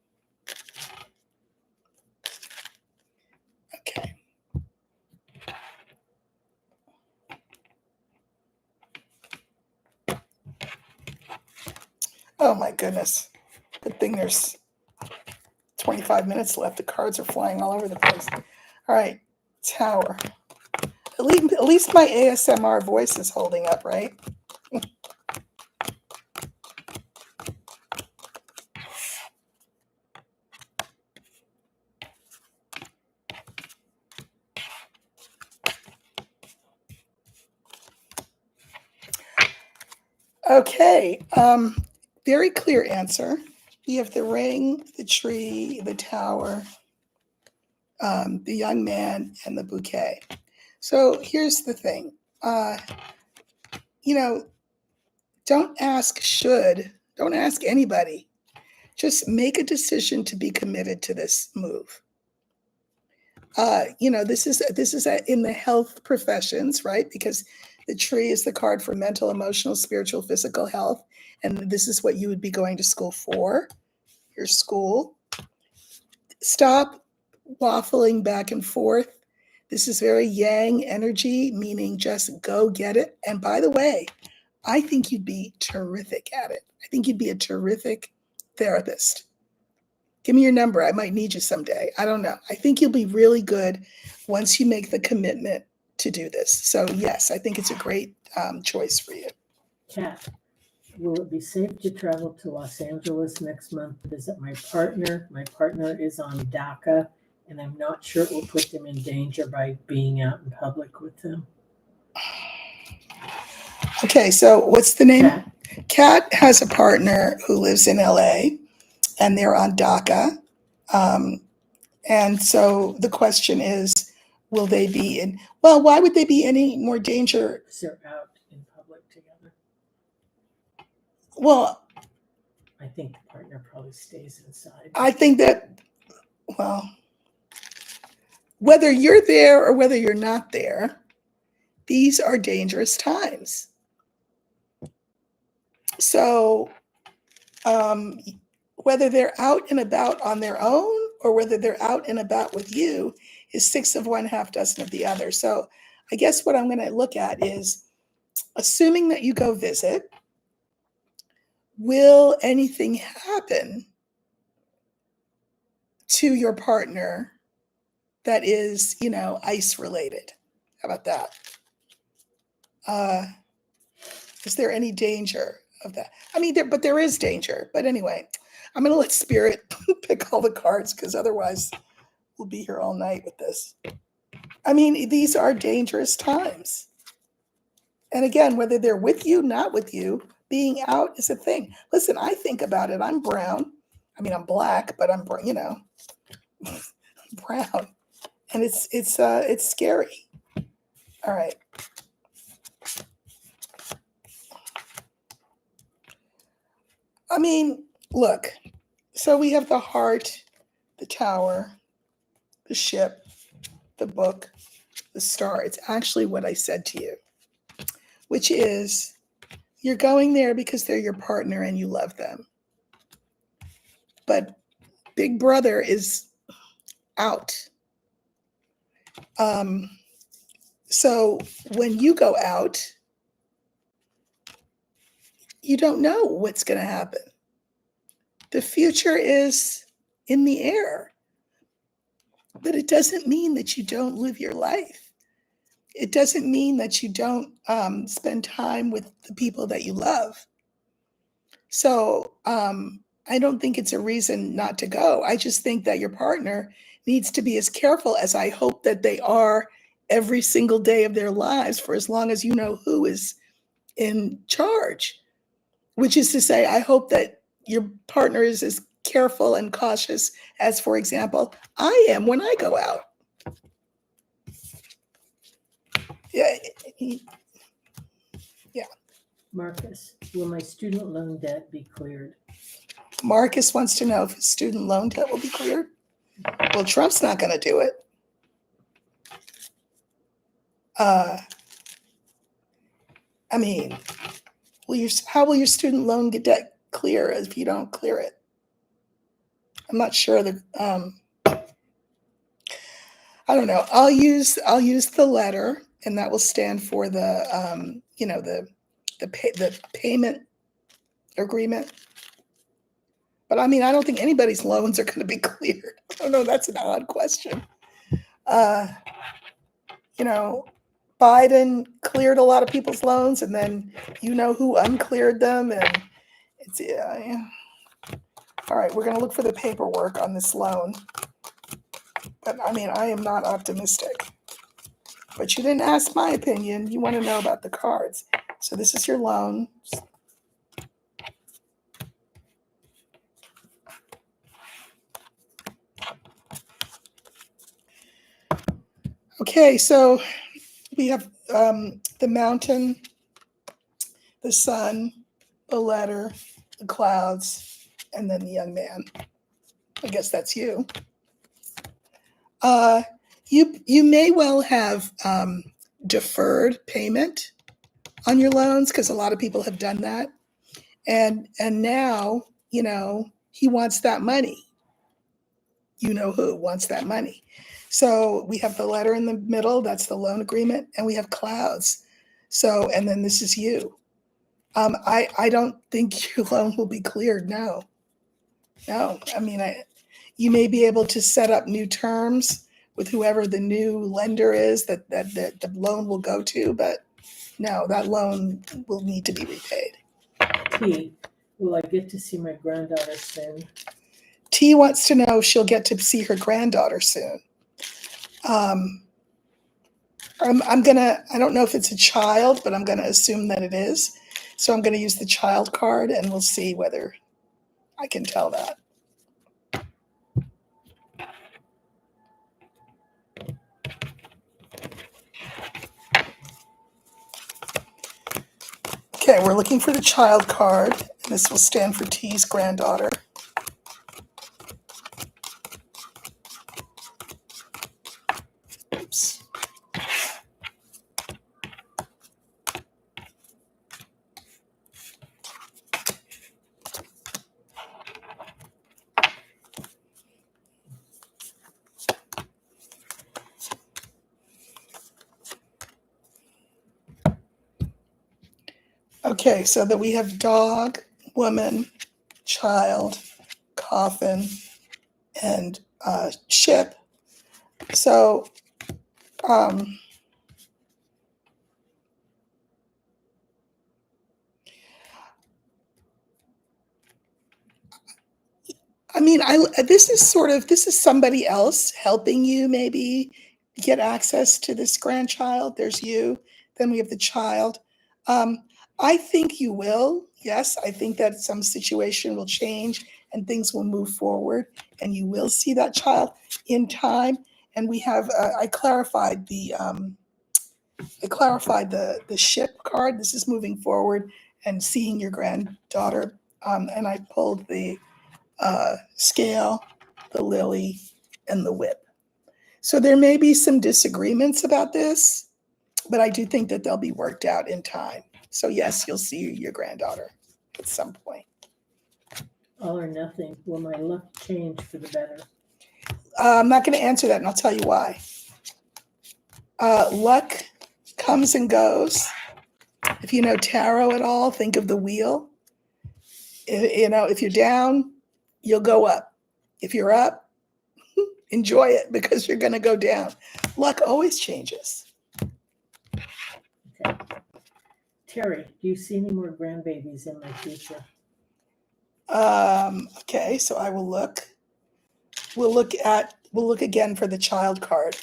Okay. Oh my goodness. Good thing there's 25 minutes left. The cards are flying all over the place. All right, tower. At least my ASMR voice is holding up, right? Okay, very clear answer. You have the ring, the tree, the tower, the young man, and the bouquet. So here's the thing. Don't ask anybody. Just make a decision to be committed to this move. This is in the health professions, right? Because the tree is the card for mental, emotional, spiritual, physical health. And this is what you would be going to school for, your school. Stop waffling back and forth. This is very yang energy, meaning just go get it. And by the way, I think you'd be terrific at it. I think you'd be a terrific therapist. Give me your number. I might need you someday. I don't know. I think you'll be really good once you make the commitment to do this. So yes, I think it's a great choice for you. Cat. Will it be safe to travel to Los Angeles next month to visit my partner? My partner is on DACA, and I'm not sure it will put them in danger by being out in public with them. Okay, so what's the name? Cat. Kat has a partner who lives in LA, and they're on DACA. And so the question is, will they be in? Well, why would they be any more danger? Because they're out in public together. Well, I think the partner probably stays inside. I think that, well, whether you're there or whether you're not there, these are dangerous times. So whether they're out and about on their own or whether they're out and about with you is 6 of one, half dozen of the other. So I guess what I'm going to look at is, assuming that you go visit, will anything happen to your partner that is, ICE related? How about that? Is there any danger of that? I mean, there is danger. But anyway, I'm going to let Spirit pick all the cards, because otherwise we'll be here all night with this. I mean, these are dangerous times. And again, whether they're with you, not with you, being out is a thing. Listen, I think about it. I'm brown. I mean, I'm black, but I'm, brown. And it's scary. All right. I mean, look, so we have the heart, the tower, the ship, the book, the star. It's actually what I said to you, which is, you're going there because they're your partner and you love them. But Big Brother is out. So when you go out, you don't know what's going to happen. The future is in the air, but it doesn't mean that you don't live your life. it doesn't mean that you don't spend time with the people that you love. So I don't think it's a reason not to go. I just think that your partner needs to be as careful as I hope that they are every single day of their lives for as long as you know who is in charge. Which is to say, I hope that your partner is as careful and cautious as, for example, I am when I go out. Yeah, yeah. Marcus, will my student loan debt be cleared? Marcus wants to know if his student loan debt will be cleared. Well, Trump's not going to do it. I mean, how will your student loan debt clear if you don't clear it? I'm not sure that. I don't know. I'll use the letter, and that will stand for the the payment agreement. But I mean, I don't think anybody's loans are going to be cleared. I don't know. That's an odd question. You know, Biden cleared a lot of people's loans, and then you know who uncleared them, and it's yeah. All right, we're going to look for the paperwork on this loan. But I mean, I am not optimistic. But you didn't ask my opinion. You want to know about the cards. So this is your loan. Okay, so we have the mountain, the sun, the letter, the clouds, and then the young man. I guess that's you. You may well have deferred payment on your loans because a lot of people have done that, and now he wants that money. You know who wants that money. So we have the letter in the middle. That's the loan agreement, and we have clouds. So and then this is you. I don't think your loan will be cleared. No. I mean, you may be able to set up new terms with whoever the new lender is that the loan will go to, but no, that loan will need to be repaid. T, will I get to see my granddaughter soon? T wants to know if she'll get to see her granddaughter soon. I don't know if it's a child, but I'm gonna assume that it is. So I'm gonna use the child card and we'll see whether I can tell that. Okay, we're looking for the child card, and this will stand for T's granddaughter. Oops. Okay, so that we have dog, woman, child, coffin, and ship. So I mean, this is somebody else helping you maybe get access to this grandchild. There's you, then we have the child. I think you will. Yes, I think that some situation will change and things will move forward, and you will see that child in time. And we have I clarified the ship card. This is moving forward and seeing your granddaughter. And I pulled the scale, the lily, and the whip. So there may be some disagreements about this, but I do think that they'll be worked out in time. So yes, you'll see your granddaughter at some point. All or nothing, will my luck change for the better? I'm not going to answer that, and I'll tell you why. Luck comes and goes. If you know tarot at all, think of the wheel. If you're down, you'll go up. If you're up, enjoy it because you're going to go down. Luck always changes. Terry, do you see any more grandbabies in my future? Okay, so I will look. We'll look again for the child card.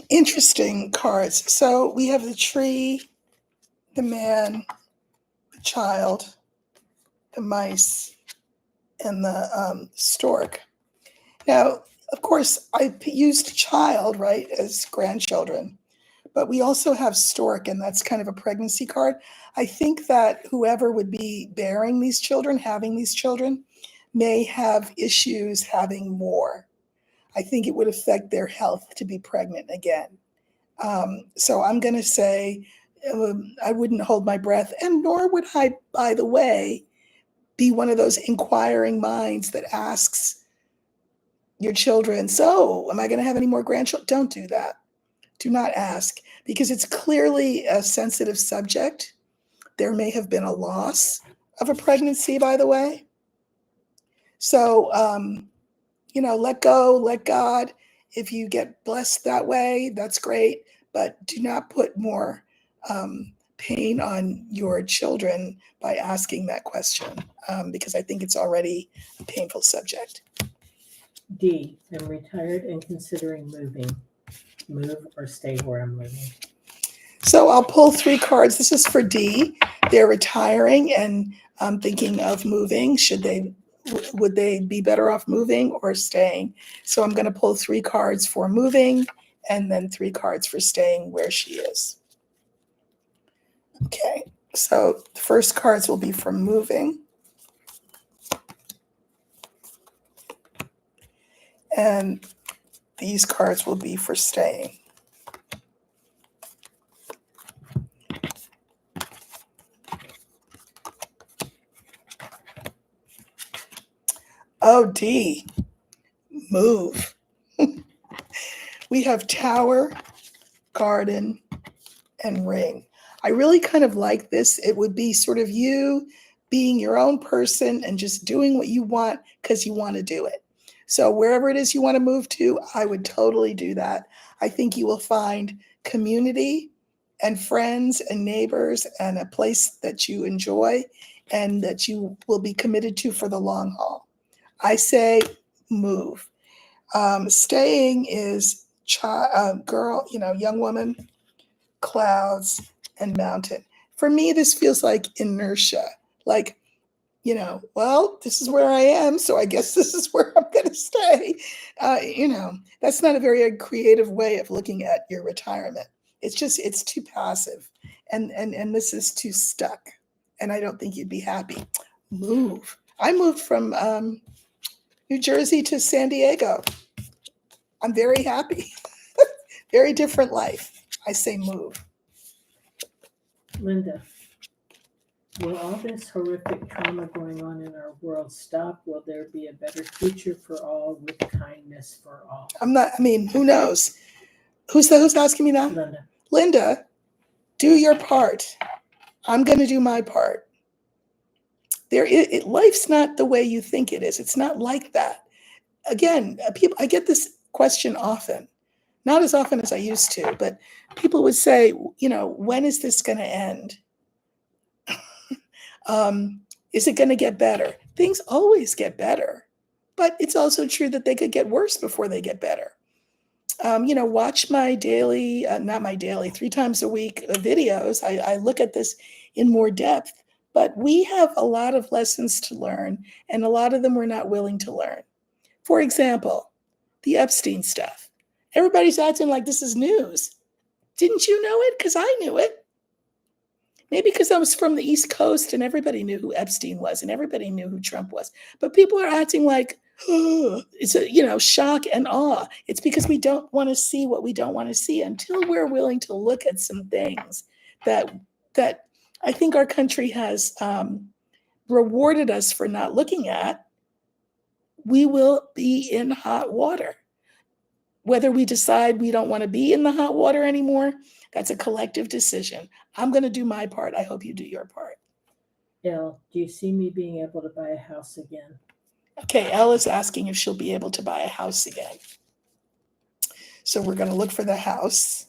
Interesting cards. So we have the tree, the man, the child, the mice, and the stork. Now, of course, I used child, right, as grandchildren, but we also have stork, and that's kind of a pregnancy card. I think that whoever would be bearing these children, having these children, may have issues having more. I think it would affect their health to be pregnant again. So I'm going to say I wouldn't hold my breath, and nor would I, by the way, be one of those inquiring minds that asks your children, so am I going to have any more grandchildren? Don't do that. Do not ask, because it's clearly a sensitive subject. There may have been a loss of a pregnancy, by the way. So, let go, let God. If you get blessed that way, that's great. But do not put more pain on your children by asking that question, because I think it's already a painful subject. D, I'm retired and considering moving. Move or stay where I'm living. So I'll pull 3 cards. This is for D. They're retiring and thinking of moving. Would they be better off moving or staying? So I'm going to pull 3 cards for moving and then 3 cards for staying where she is. Okay, so the first cards will be for moving. And these cards will be for staying. Oh, D, move. We have tower, garden, and ring. I really kind of like this. It would be sort of you being your own person and just doing what you want because you want to do it. So wherever it is you want to move to, I would totally do that. I think you will find community and friends and neighbors and a place that you enjoy and that you will be committed to for the long haul. I say move. Staying is girl, young woman, clouds, and mountain. For me, this feels like inertia. Like, well, this is where I am, so I guess this is where I'm going to stay. That's not a very creative way of looking at your retirement. It's too passive, and this is too stuck. And I don't think you'd be happy. Move. I moved from New Jersey to San Diego. I'm very happy. Very different life. I say move. Linda, will all this horrific trauma going on in our world stop? Will there be a better future for all with kindness for all? Who knows? Who's asking me that? Linda. Linda, do your part. I'm going to do my part. Life's not the way you think it is. It's not like that. Again, I get this question often, not as often as I used to, but people would say, when is this going to end? Is it going to get better? Things always get better, but it's also true that they could get worse before they get better. Watch my daily, not my daily, 3 times a week videos. I look at this in more depth, but we have a lot of lessons to learn, and a lot of them we're not willing to learn. For example, the Epstein stuff. Everybody's acting like this is news. Didn't you know it? Because I knew it. Maybe because I was from the East Coast and everybody knew who Epstein was and everybody knew who Trump was. But people are acting like, oh, it's a, shock and awe. It's because we don't want to see what we don't want to see until we're willing to look at some things that I think our country has rewarded us for not looking at. We will be in hot water. Whether we decide we don't want to be in the hot water anymore, that's a collective decision. I'm going to do my part. I hope you do your part. Elle, do you see me being able to buy a house again? Okay, Elle is asking if she'll be able to buy a house again. So we're going to look for the house.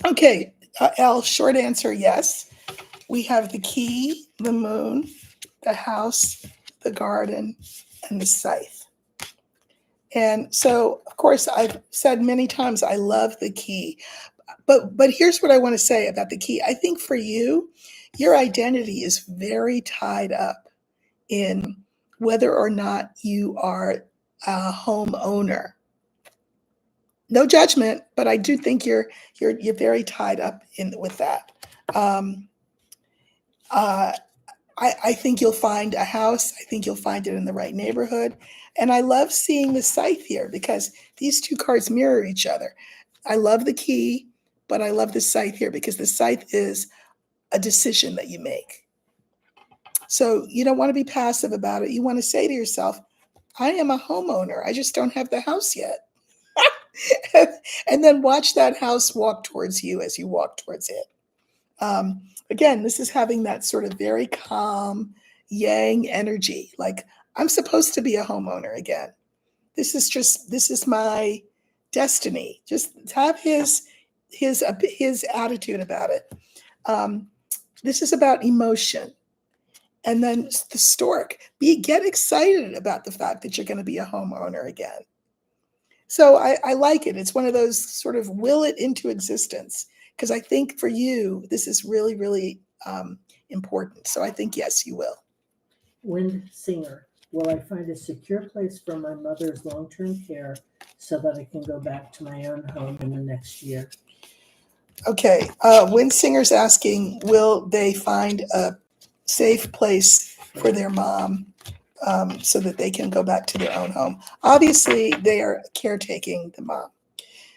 Okay, Elle, short answer, yes. We have the key, the moon, the house, the garden, and the scythe. And so, of course, I've said many times I love the key. But here's what I want to say about the key. I think for you, your identity is very tied up in whether or not you are a homeowner. No judgment, but I do think you're very tied up in with that. Um, uh, I think you'll find a house. I think you'll find it in the right neighborhood. And I love seeing the scythe here because these two cards mirror each other. I love the key, but I love the scythe here because the scythe is a decision that you make. So you don't want to be passive about it. You want to say to yourself, I am a homeowner. I just don't have the house yet. And then watch that house walk towards you as you walk towards it. Again, this is having that sort of very calm yang energy. Like, I'm supposed to be a homeowner again. This is my destiny. Just have his attitude about it. This is about emotion. And then the stork, get excited about the fact that you're going to be a homeowner again. So I like it. It's one of those sort of will it into existence. Because I think for you, this is really, really important. So I think, yes, you will. Wind singer, will I find a secure place for my mother's long-term care so that I can go back to my own home in the next year? Okay. Wind singer's asking, will they find a safe place for their mom so that they can go back to their own home? Obviously, they are caretaking the mom.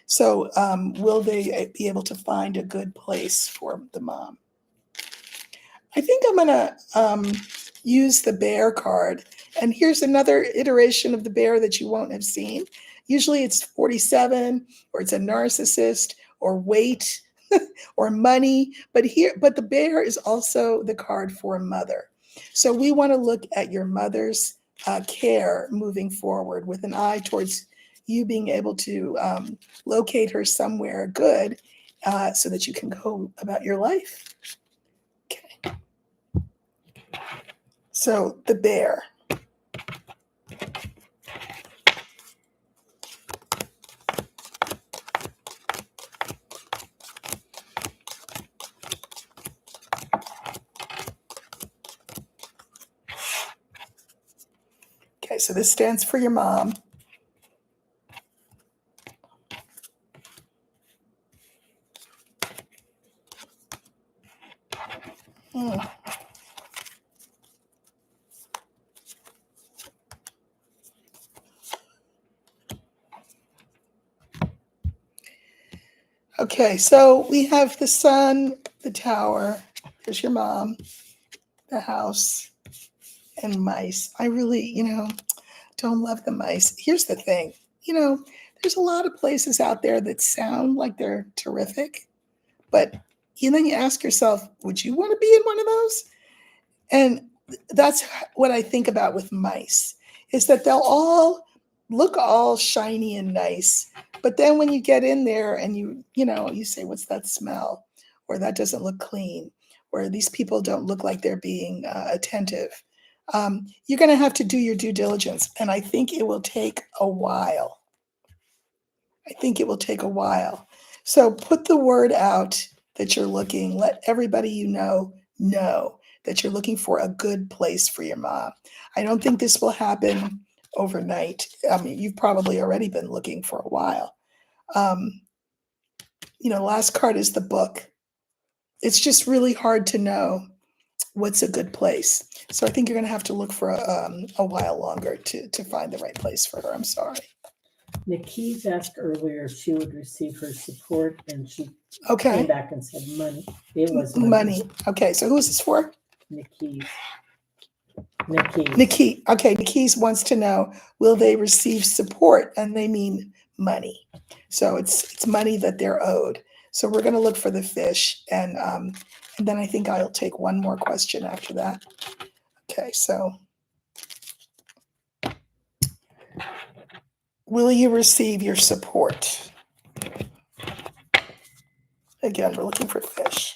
So will they be able to find a good place for the mom? I think I'm going to use the bear card. And here's another iteration of the bear that you won't have seen. Usually it's 47, or it's a narcissist, or weight, or money. But the bear is also the card for a mother. So we want to look at your mother's care moving forward with an eye towards you being able to locate her somewhere good so that you can go about your life. Okay. So the bear. Okay, so this stands for your mom. Okay, so we have the sun, the tower, there's your mom, the house, and mice. I really, don't love the mice. Here's the thing, there's a lot of places out there that sound like they're terrific, but And then you ask yourself, would you want to be in one of those? And that's what I think about with mice, is that they'll all look all shiny and nice. But then when you get in there and you say, what's that smell? Or that doesn't look clean, or these people don't look like they're being attentive. You're going to have to do your due diligence. And I think it will take a while. So put the word out that you're looking. Let everybody you know that you're looking for a good place for your mom. I don't think this will happen overnight. I mean, you've probably already been looking for a while. Last card is the book. It's just really hard to know what's a good place. So I think you're going to have to look for a while longer to find the right place for her. I'm sorry. Nikki's asked earlier if she would receive her support, and she Okay. came back and said money. It was money. Okay, so who's this for? Nikki. Okay, Nikki's wants to know, will they receive support? And they mean money. So it's money that they're owed. So we're going to look for the fish, and then I think I'll take one more question after that. Okay, so will you receive your support? Again, we're looking for fish.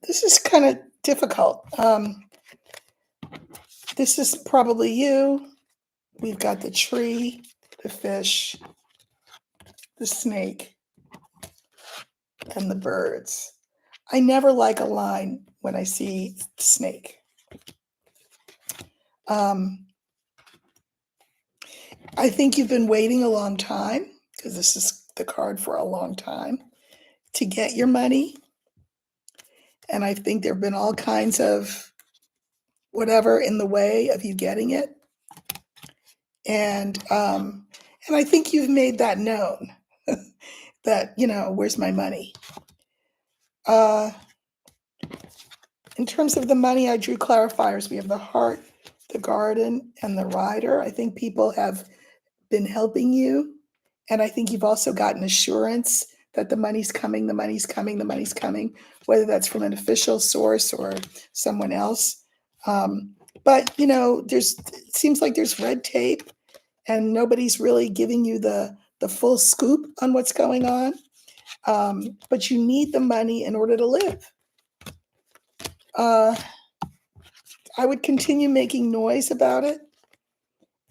This is kind of difficult. This is probably you. We've got the tree, the fish, the snake, and the birds. I never like a line when I see snake. I think you've been waiting a long time, because this is the card for a long time, to get your money. And I think there have been all kinds of whatever in the way of you getting it. And I think you've made that known that, where's my money? In terms of the money, I drew clarifiers. We have the heart, the garden, and the rider. I think people have been helping you. And I think you've also gotten assurance that the money's coming, whether that's from an official source or someone else. But, it seems like there's red tape and nobody's really giving you the full scoop on what's going on. But you need the money in order to live. I would continue making noise about it.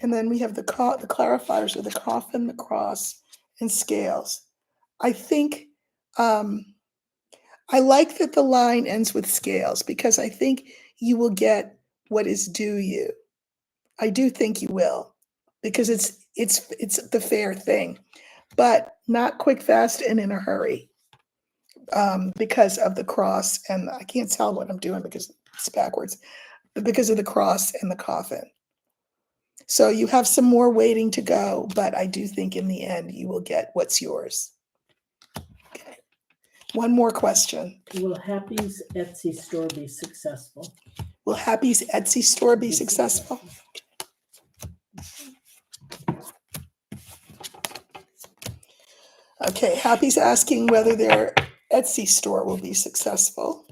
And then we have the clarifiers of the coffin, the cross, and scales. I think I like that the line ends with scales, because I think you will get what is due you. I do think you will, because it's the fair thing, but not quick, fast, and in a hurry, because of the cross. And I can't tell what I'm doing because it's backwards, but because of the cross and the coffin. So you have some more waiting to go, but I do think in the end you will get what's yours. Okay. One more question. Will Happy's Etsy store be successful? Will Happy's Etsy store be successful? Okay, Happy's asking whether their Etsy store will be successful.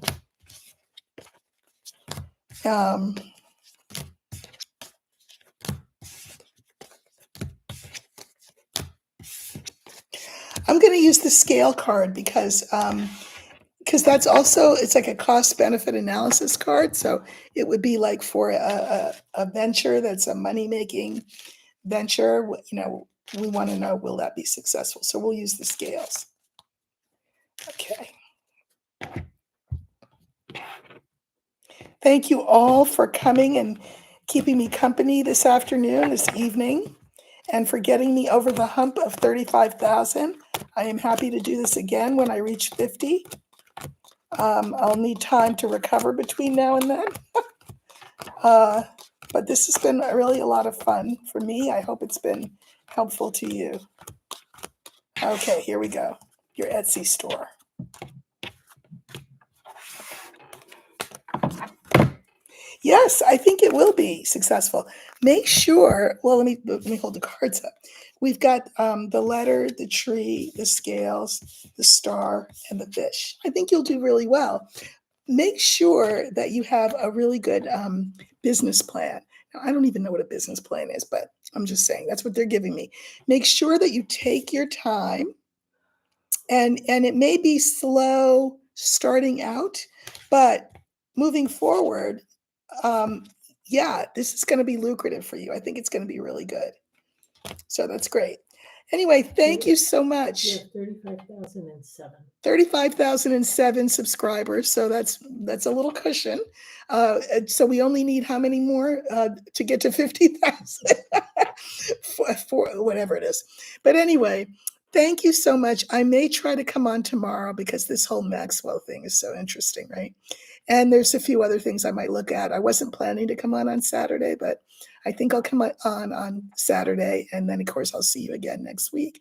I'm going to use the scale card because that's also, it's like a cost benefit analysis card. So it would be like for a venture that's a money-making venture, we want to know, will that be successful? So we'll use the scales. Okay. Thank you all for coming and keeping me company this afternoon, this evening, and for getting me over the hump of 35,000. I am happy to do this again when I reach 50. I'll need time to recover between now and then. But this has been really a lot of fun for me. I hope it's been helpful to you. Okay, here we go. Your Etsy store. Yes, I think it will be successful. Make sure, well, let me hold the cards up. We've got the letter, the tree, the scales, the star, and the fish. I think you'll do really well. Make sure that you have a really good business plan. Now, I don't even know what a business plan is, but I'm just saying that's what they're giving me. Make sure that you take your time, and it may be slow starting out, but moving forward, yeah, this is going to be lucrative for you. I think it's going to be really good. So that's great. Anyway, thank you so much. You have 35,007. 35,007 subscribers. So that's a little cushion. So we only need how many more to get to 50,000 for whatever it is. But anyway, thank you so much. I may try to come on tomorrow because this whole Maxwell thing is so interesting, right? And there's a few other things I might look at. I wasn't planning to come on Saturday, but I think I'll come on Saturday. And then, of course, I'll see you again next week.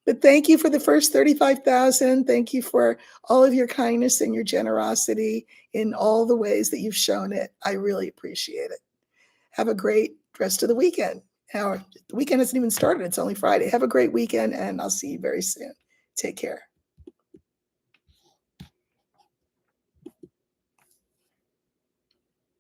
But thank you for the first 35,000. Thank you for all of your kindness and your generosity in all the ways that you've shown it. I really appreciate it. Have a great rest of the weekend. Now, the weekend hasn't even started. It's only Friday. Have a great weekend, and I'll see you very soon. Take care.